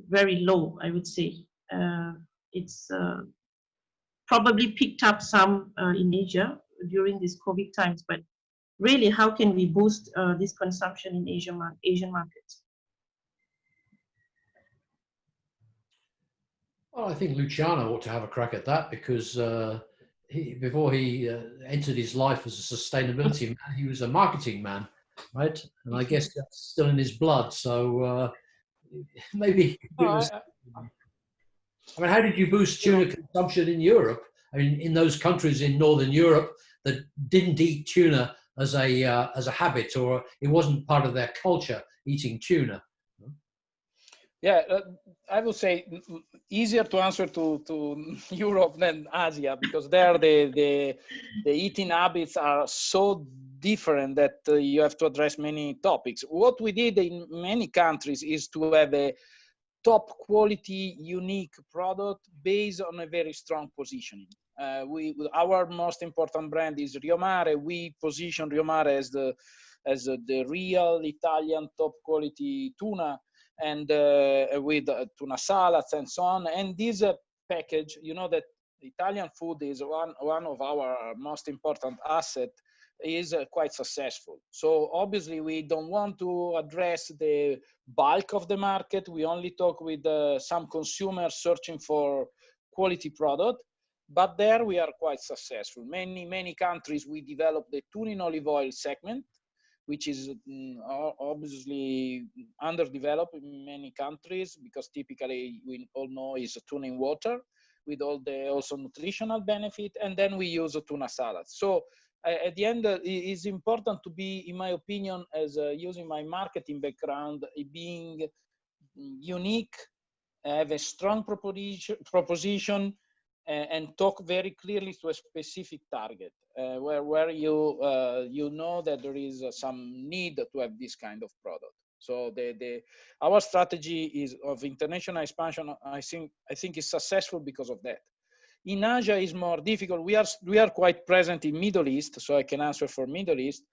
very low, I would say. It's probably picked up some in Asia during these COVID times, but really, how can we boost this consumption in Asian markets? Well, I think Luciano ought to have a crack at that because before he entered his life as a sustainability man, he was a marketing man, right? And I guess that's still in his blood. So maybe. I mean, how did you boost tuna consumption in Europe? I mean, in those countries in Northern Europe that didn't eat tuna as a habit, or it wasn't part of their culture eating tuna. Yeah, I would say easier to answer to Europe than Asia, because there the eating habits are so different that you have to address many topics. What we did in many countries is to have a top quality, unique product based on a very strong positioning. Our most important brand is Rio Mare. We position Rio Mare as the real Italian top quality tuna, and with tuna salads and so on. And this package, you know that Italian food is one of our most important asset, is quite successful. So obviously we don't want to address the bulk of the market. We only talk with some consumers searching for quality product, but there we are quite successful. Many countries we developed the tuna in olive oil segment, which is obviously underdeveloped in many countries, because typically we all know is tuna in water with all the also nutritional benefit, and then we use a tuna salad. So at the end, it is important to be, in my opinion, as using my marketing background, being unique, have a strong proposition, and talk very clearly to a specific target, where you know that there is some need to have this kind of product. So our strategy is of international expansion. I think is successful because of that. In Asia is more difficult. We are quite present in Middle East, so I can answer for Middle East.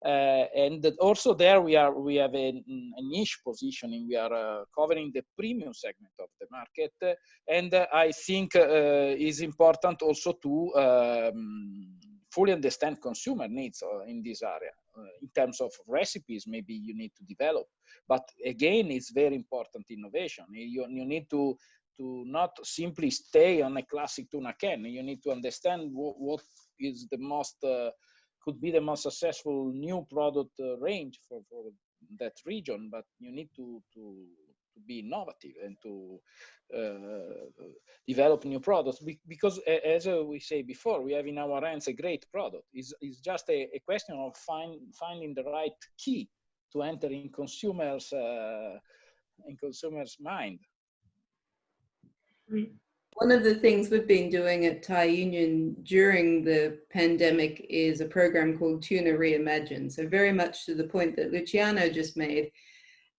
And also there we have a niche positioning. We are covering the premium segment of the market, and I think is important also to fully understand consumer needs in this area. In terms of recipes, maybe you need to develop, but again, it's very important innovation. You need to not simply stay on a classic tuna can. You need to understand what is the most could be the most successful new product range for that region, but you need to be innovative and to develop new products, because as we say before, we have in our hands a great product. It's just a question of finding the right key to enter in consumers' mind. One of the things we've been doing at Thai Union during the pandemic is a program called Tuna Reimagined. So very much to the point that Luciano just made,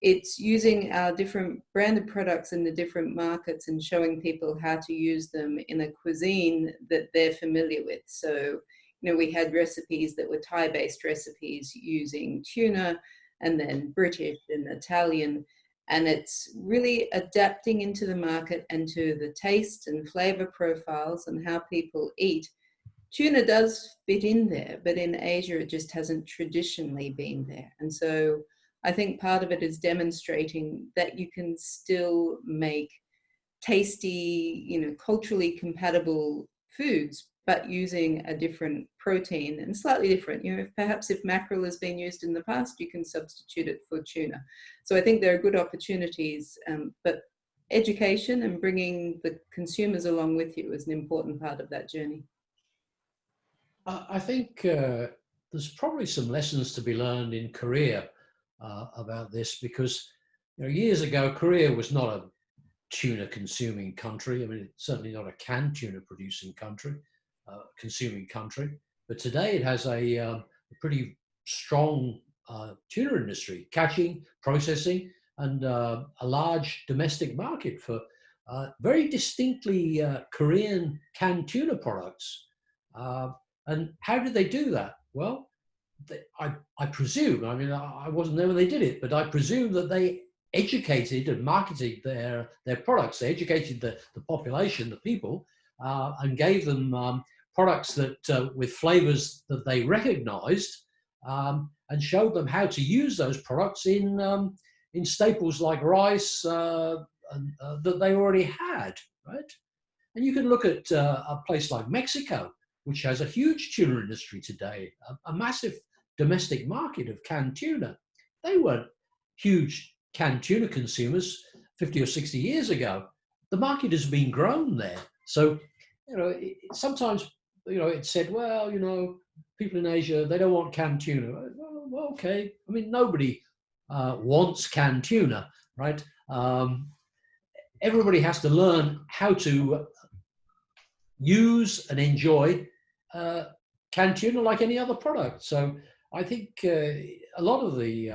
it's using our different branded products in the different markets and showing people how to use them in a cuisine that they're familiar with. So, we had recipes that were Thai-based recipes using tuna, and then British and Italian. And it's really adapting into the market and to the taste and flavor profiles and how people eat. Tuna does fit in there, but in Asia, it just hasn't traditionally been there. And so I think part of it is demonstrating that you can still make tasty, culturally compatible foods, but using a different protein and slightly different. Perhaps if mackerel has been used in the past, you can substitute it for tuna. So I think there are good opportunities, but education and bringing the consumers along with you is an important part of that journey. I think there's probably some lessons to be learned in Korea about this, because years ago, Korea was not a tuna consuming country. I mean, it's certainly not a canned tuna producing country. Consuming country, but today it has a pretty strong tuna industry, catching, processing, and a large domestic market for very distinctly Korean canned tuna products. And how did they do that? Well, I presume, I wasn't there when they did it, but I presume that they educated and marketed their products. They educated the population, the people, and gave them products that with flavors that they recognized, and showed them how to use those products in staples like rice that they already had, right? And you can look at a place like Mexico, which has a huge tuna industry today, a massive domestic market of canned tuna. They weren't huge canned tuna consumers 50 or 60 years ago. The market has been grown there. So, sometimes it's said, well, people in Asia, they don't want canned tuna. Well, okay. I mean, nobody wants canned tuna, right? Everybody has to learn how to use and enjoy canned tuna like any other product. So I think a lot of the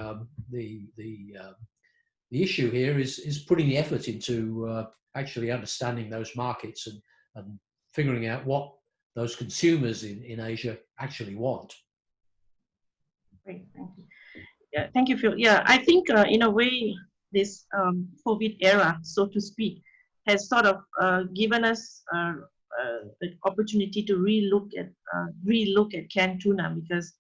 issue here is putting the effort into actually understanding those markets and figuring out what those consumers in Asia actually want. Great, thank you. Yeah, thank you, Phil. Yeah, I think in a way, this COVID era, so to speak, has sort of given us the opportunity to relook at canned tuna, because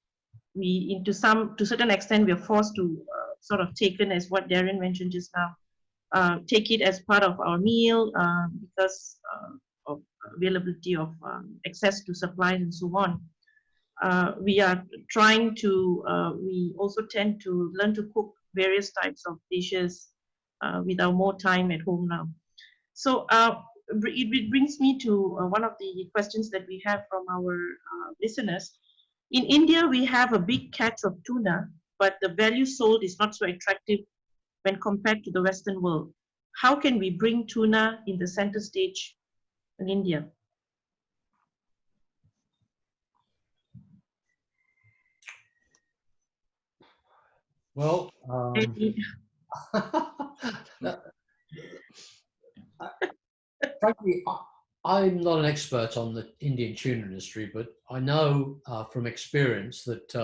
we, to certain extent, we are forced to sort of taken, as what Darren mentioned just now, take it as part of our meal because of availability of access to supplies and so on. We are trying to, we also tend to learn to cook various types of dishes with our more time at home now. So it brings me to one of the questions that we have from our listeners. In India, we have a big catch of tuna, but the value sold is not so attractive when compared to the Western world. How can we bring tuna in the center stage in India? Well, frankly, I'm not an expert on the Indian tuna industry, but I know from experience that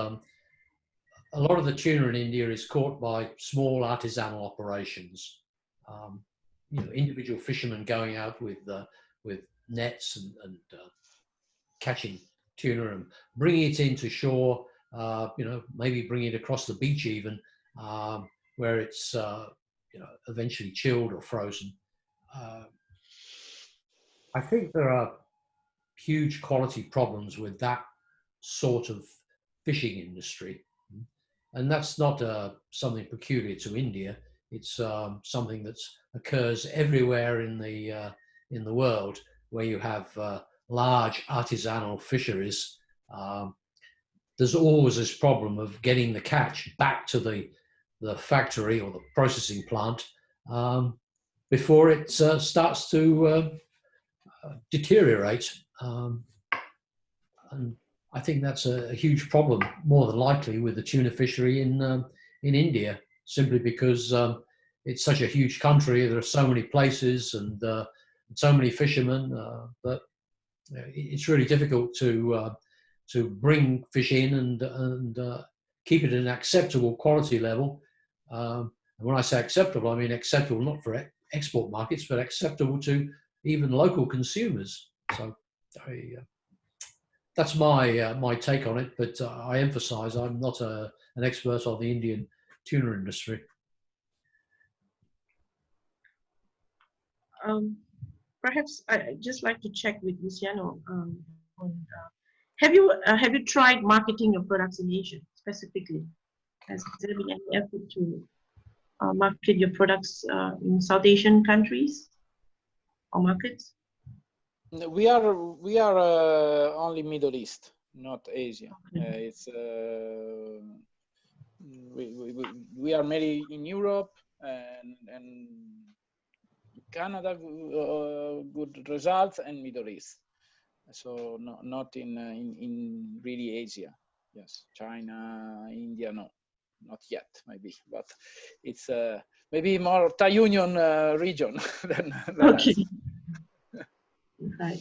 a lot of the tuna in India is caught by small artisanal operations. Individual fishermen going out with nets and catching tuna and bringing it into shore. Maybe bringing it across the beach even, where it's eventually chilled or frozen. I think there are huge quality problems with that sort of fishing industry, and that's not something peculiar to India. It's something that occurs everywhere in the world where you have large artisanal fisheries. There's always this problem of getting the catch back to the factory or the processing plant before it starts to deteriorate. And I think that's a huge problem, more than likely, with the tuna fishery in India, simply because it's such a huge country. There are so many places and so many fishermen that it's really difficult to bring fish in and keep it at an acceptable quality level. And when I say acceptable, I mean acceptable not for export markets, but acceptable to even local consumers. So that's my take on it. But I emphasize I'm not an expert on the Indian tuna industry. Perhaps I'd just like to check with Luciano. Have you tried marketing your products in Asia specifically? Has there been any effort to market your products in South Asian countries or markets? We are only Middle East, not Asia. Okay. It's we are mainly in Europe and Canada, good results, and Middle East. So not in really Asia. Yes, China, India, no, not yet, maybe, but it's maybe more Thai Union region than Okay. us. Right.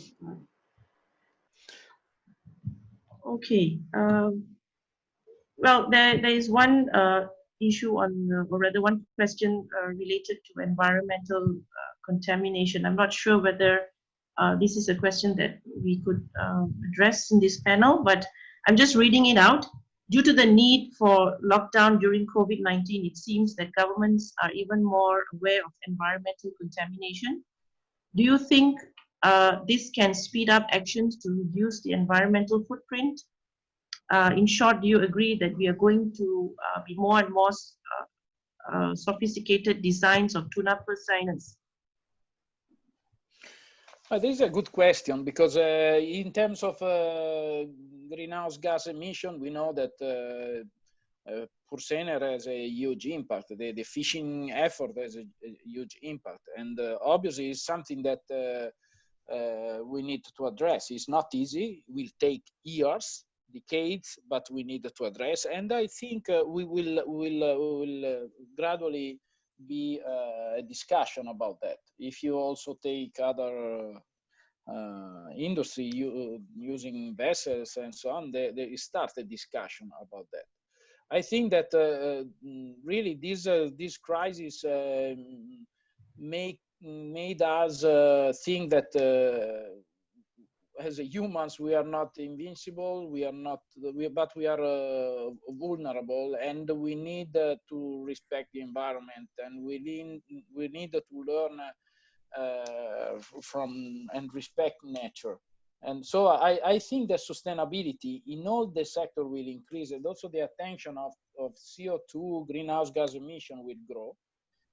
Okay. Well, there is one issue or rather one question related to environmental contamination. I'm not sure whether this is a question that we could address in this panel, but I'm just reading it out. Due to the need for lockdown during COVID-19, it seems that governments are even more aware of environmental contamination. Do you think this can speed up actions to reduce the environmental footprint? In short, do you agree that we are going to be more and more sophisticated designs of tuna personas? This is a good question, because in terms of greenhouse gas emission, we know that Pursener has a huge impact. The fishing effort has a huge impact, and obviously it's something that we need to address. It's not easy. It will take years, decades, but we need to address. And I think we will gradually be a discussion about that. If you also take other industry using vessels and so on, they start a discussion about that. I think that really this crisis made us think that as humans we are not invincible, but we are vulnerable, and we need to respect the environment, and we need to learn from and respect nature. And so I think that sustainability in all the sector will increase, and also the attention of CO2, greenhouse gas emission will grow,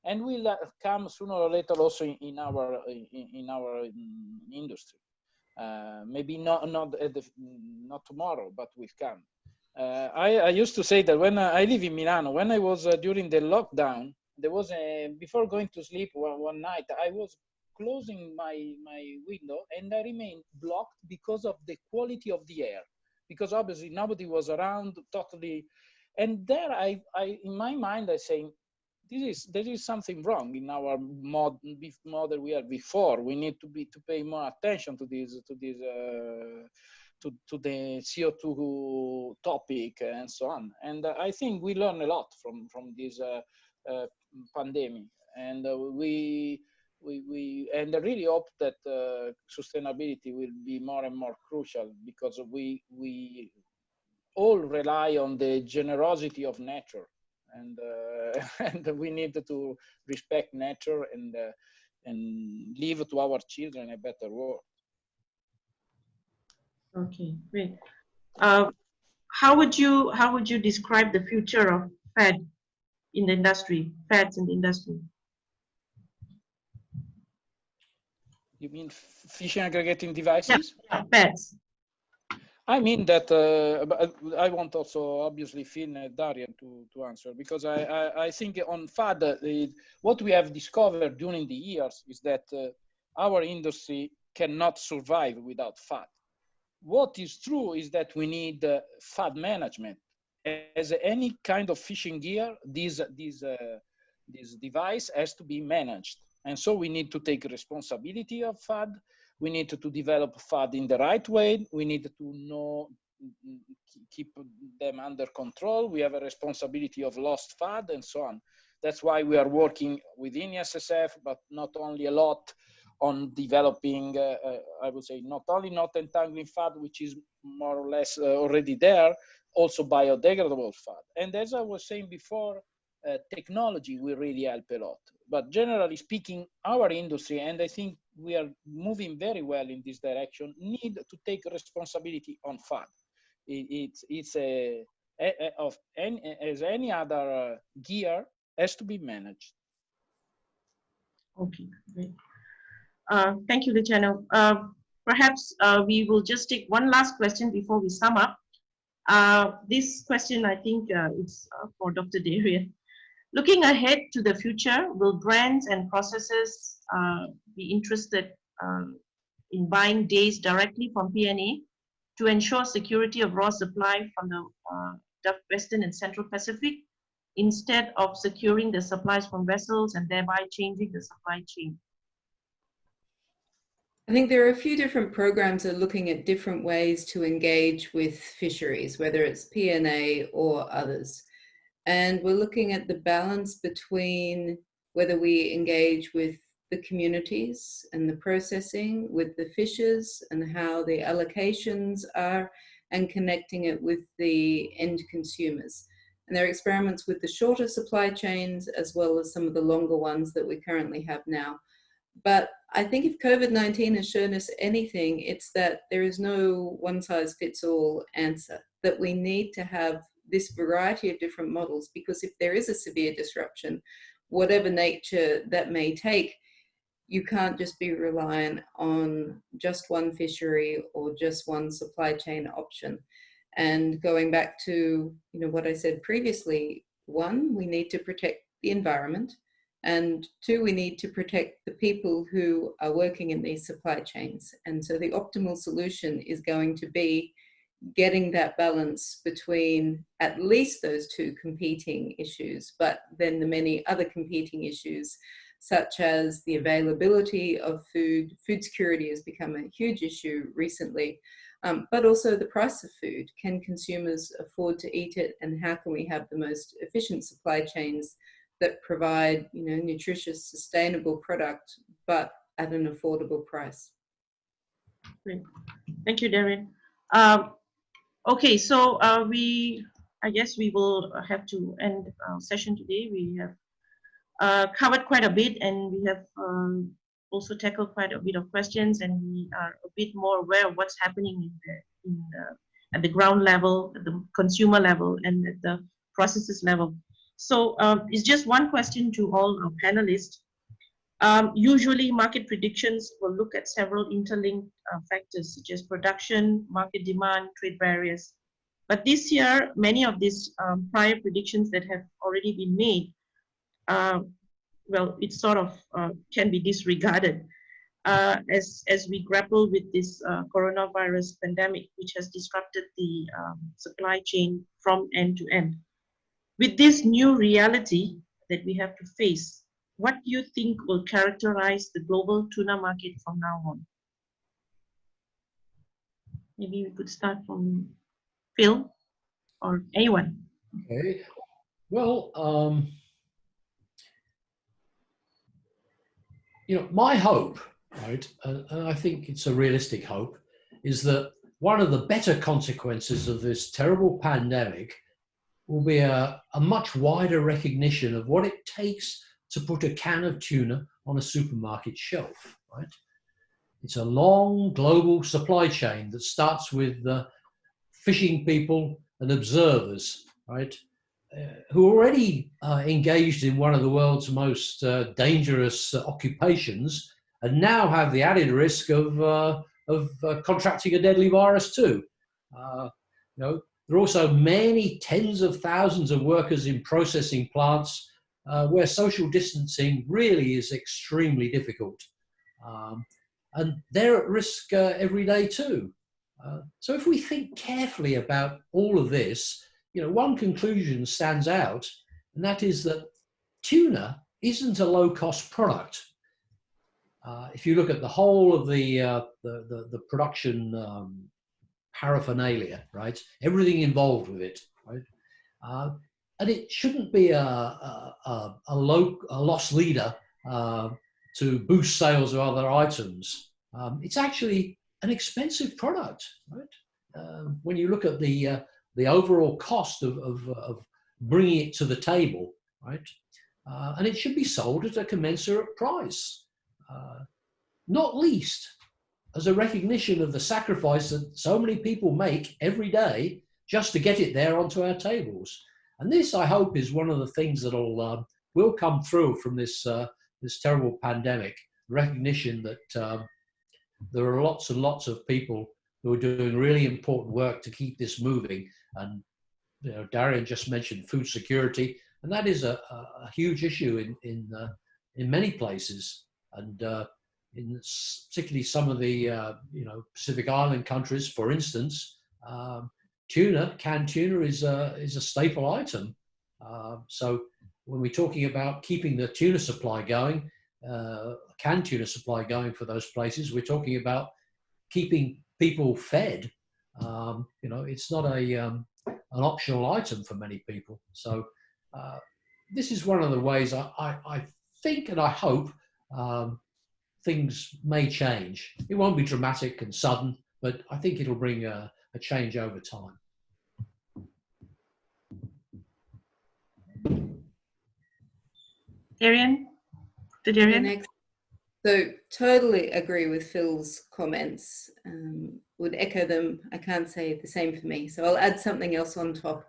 and will come sooner or later also in our industry. Maybe not tomorrow, but will come. I used to say that when I live in Milano, when I was during the lockdown, there was before going to sleep one night, I was closing my window and I remained blocked because of the quality of the air, because obviously nobody was around totally. And there I in my mind I say, there is something wrong in our model we had before. We need to pay more attention to the CO2 topic and so on. And I think we learn a lot from this pandemic, and we really hope that sustainability will be more and more crucial, because we all rely on the generosity of nature, and and we need to respect nature and leave to our children a better world. Okay, great. How would you describe the future of fads in the industry? You mean fishing aggregating devices? Yeah, fads. I mean that I want also obviously Finn and Darian to answer, because I think on FAD, what we have discovered during the years is that our industry cannot survive without FAD. What is true is that we need FAD management. As any kind of fishing gear, this device has to be managed. And so we need to take responsibility of FAD. We need to develop FAD in the right way. We need to keep them under control. We have a responsibility of lost FAD and so on. That's why we are working within SSF, but not only a lot on developing, I would say, not only not entangling FAD, which is more or less already there, also biodegradable FAD. And as I was saying before, technology will really help a lot. But generally speaking, our industry, and I think we are moving very well in this direction, need to take responsibility on FAD. As any other gear, has to be managed. Okay, great. Thank you, Luciano. Perhaps we will just take one last question before we sum up. This question, I think, it's for Dr. Darian. Looking ahead to the future, will brands and processors be interested in buying days directly from P&A to ensure security of raw supply from the Western and Central Pacific, instead of securing the supplies from vessels and thereby changing the supply chain? I think there are a few different programs that are looking at different ways to engage with fisheries, whether it's P&A or others. And we're looking at the balance between whether we engage with the communities and the processing, with the fishers and how the allocations are, and connecting it with the end consumers. And there are experiments with the shorter supply chains as well as some of the longer ones that we currently have now. But I think if COVID-19 has shown us anything, it's that there is no one-size-fits-all answer, that we need to have this variety of different models, because if there is a severe disruption, whatever nature that may take, you can't just be reliant on just one fishery or just one supply chain option. And going back to what I said previously, one, we need to protect the environment, and two, we need to protect the people who are working in these supply chains. And so the optimal solution is going to be getting that balance between at least those two competing issues, but then the many other competing issues such as the availability of food. Food security has become a huge issue recently, but also the price of food. Can consumers afford to eat it, and how can we have the most efficient supply chains that provide, nutritious, sustainable product, but at an affordable price? Great. Thank you, Darren. Okay, so I guess we will have to end our session today. We have covered quite a bit, and we have also tackled quite a bit of questions, and we are a bit more aware of what's happening at the ground level, at the consumer level, and at the processes level. So it's just one question to all our panelists. Usually market predictions will look at several interlinked factors such as production, market demand, trade barriers. But this year, many of these prior predictions that have already been made, well, it sort of can be disregarded as we grapple with this coronavirus pandemic, which has disrupted the supply chain from end to end. With this new reality that we have to face, what do you think will characterize the global tuna market from now on? Maybe we could start from Phil or anyone. Okay. Well, my hope, right, and I think it's a realistic hope, is that one of the better consequences of this terrible pandemic will be a much wider recognition of what it takes to put a can of tuna on a supermarket shelf, right? It's a long global supply chain that starts with fishing people and observers, right, who are already engaged in one of the world's most dangerous occupations, and now have the added risk of contracting a deadly virus too. There are also many tens of thousands of workers in processing plants where social distancing really is extremely difficult. And they're at risk every day too. So if we think carefully about all of this, one conclusion stands out, and that is that tuna isn't a low-cost product. If you look at the whole of the production paraphernalia, right, everything involved with it, right, and it shouldn't be a loss leader to boost sales of other items. It's actually an expensive product, right? When you look at the overall cost of bringing it to the table, right? And it should be sold at a commensurate price, not least as a recognition of the sacrifice that so many people make every day just to get it there onto our tables. And this, I hope, is one of the things that will come through from this terrible pandemic. Recognition that there are lots and lots of people who are doing really important work to keep this moving. And Darian just mentioned food security, and that is a huge issue in many places, and in particularly some of the Pacific Island countries, for instance. Canned tuna is a staple item. So when we're talking about keeping the tuna supply going, canned tuna supply going for those places, we're talking about keeping people fed. It's not an optional item for many people. So this is one of the ways I think and I hope things may change. It won't be dramatic and sudden, but I think it'll bring a change over time. Darian? Next. So totally agree with Phil's comments. Would echo them. I can't say the same for me. So I'll add something else on top.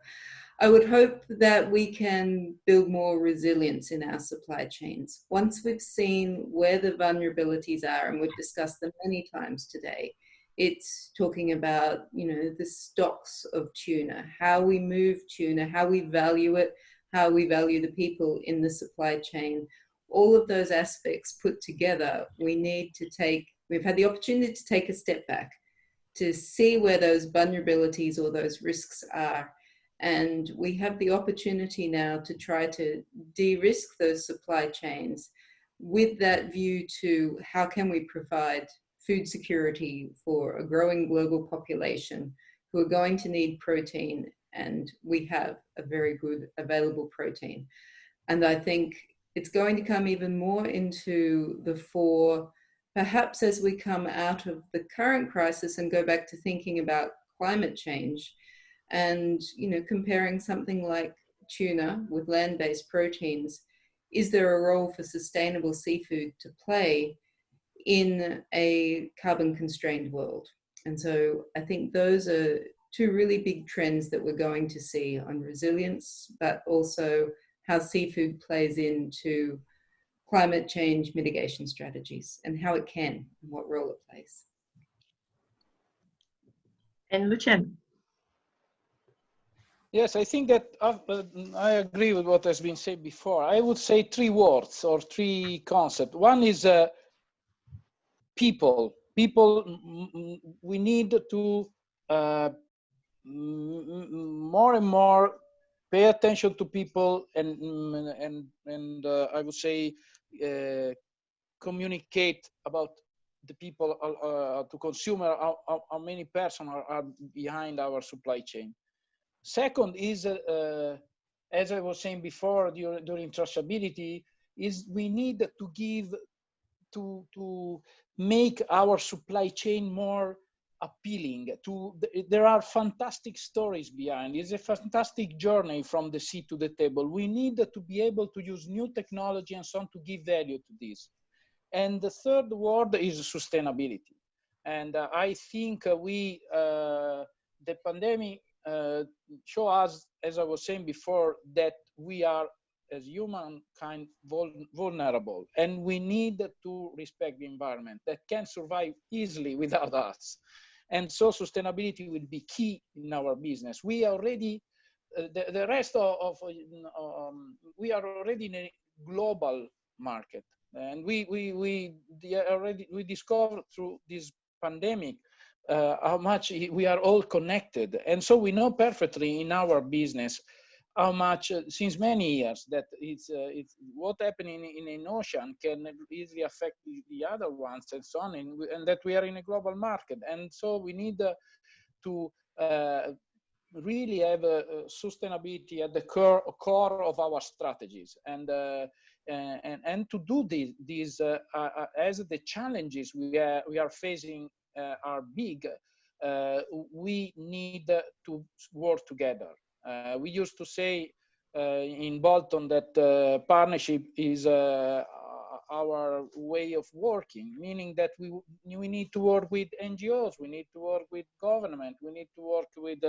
I would hope that we can build more resilience in our supply chains. Once we've seen where the vulnerabilities are, and we've discussed them many times today, it's talking about, the stocks of tuna, how we move tuna, how we value it, how we value the people in the supply chain. All of those aspects put together, we've had the opportunity to take a step back, to see where those vulnerabilities or those risks are. And we have the opportunity now to try to de-risk those supply chains with that view to how can we provide food security for a growing global population who are going to need protein, and we have a very good available protein. And I think it's going to come even more into the fore, perhaps as we come out of the current crisis and go back to thinking about climate change and, you know, comparing something like tuna with land-based proteins. Is there a role for sustainable seafood to play in a carbon-constrained world? And so I think those are two really big trends that we're going to see on resilience, but also how seafood plays into climate change mitigation strategies and how it can and what role it plays. And Lucien. Yes, I think that I agree with what has been said before. I would say three words or three concepts. One is people. People, we need to more and more pay attention to people and I would say communicate about the people to consumer, how many persons are behind our supply chain. Second is, as I was saying before during traceability, is we need to give, to make our supply chain more appealing. There are fantastic stories behind. It's a fantastic journey from the sea to the table. We need to be able to use new technology and so on to give value to this. And the third word is sustainability. And I think the pandemic show us, as I was saying before, that we are as humankind vulnerable, and we need to respect the environment that can survive easily without us. And so sustainability will be key in our business. We are already, the rest of we are already in a global market, and we discovered through this pandemic how much we are all connected. And so we know perfectly in our business how much, since many years, that it's what happening in an ocean can easily affect the other ones and so on, and that we are in a global market. And so we need to really have sustainability at the core of our strategies. And to do these as the challenges we are facing are big, we need to work together. We used to say in Bolton that partnership is our way of working, meaning that we need to work with NGOs, we need to work with government, we need to work with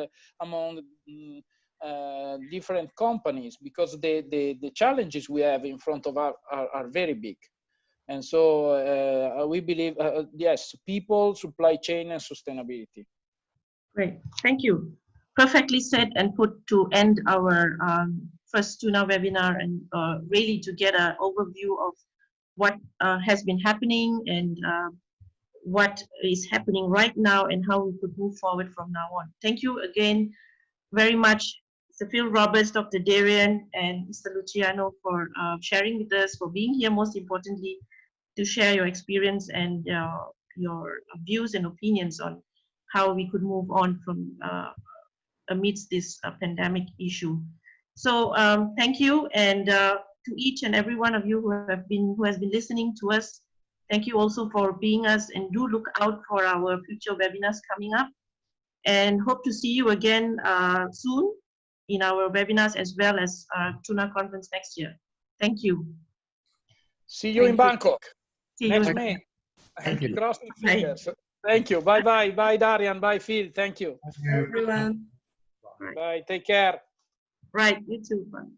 among different companies, because the challenges we have in front of us are very big. And so we believe, yes, people, supply chain, and sustainability. Great, thank you. Perfectly said and put to end our first tuna webinar, and really to get an overview of what has been happening and what is happening right now and how we could move forward from now on. Thank you again very much, Mr. Phil Roberts, Dr. Darian, and Mr. Luciano for sharing with us, for being here, most importantly, to share your experience and your views and opinions on how we could move on from amidst this pandemic issue. So thank you, and to each and every one of you who has been listening to us. Thank you also for being us, and do look out for our future webinars coming up, and hope to see you again soon in our webinars, as well as Tuna Conference next year. Thank you. See you in Bangkok next May. Thank you. Cross the fingers. Thank you. Bye bye. Bye Darian. Bye Phil. Thank you. Everyone. Bye. Take care. Right. You too. Bye.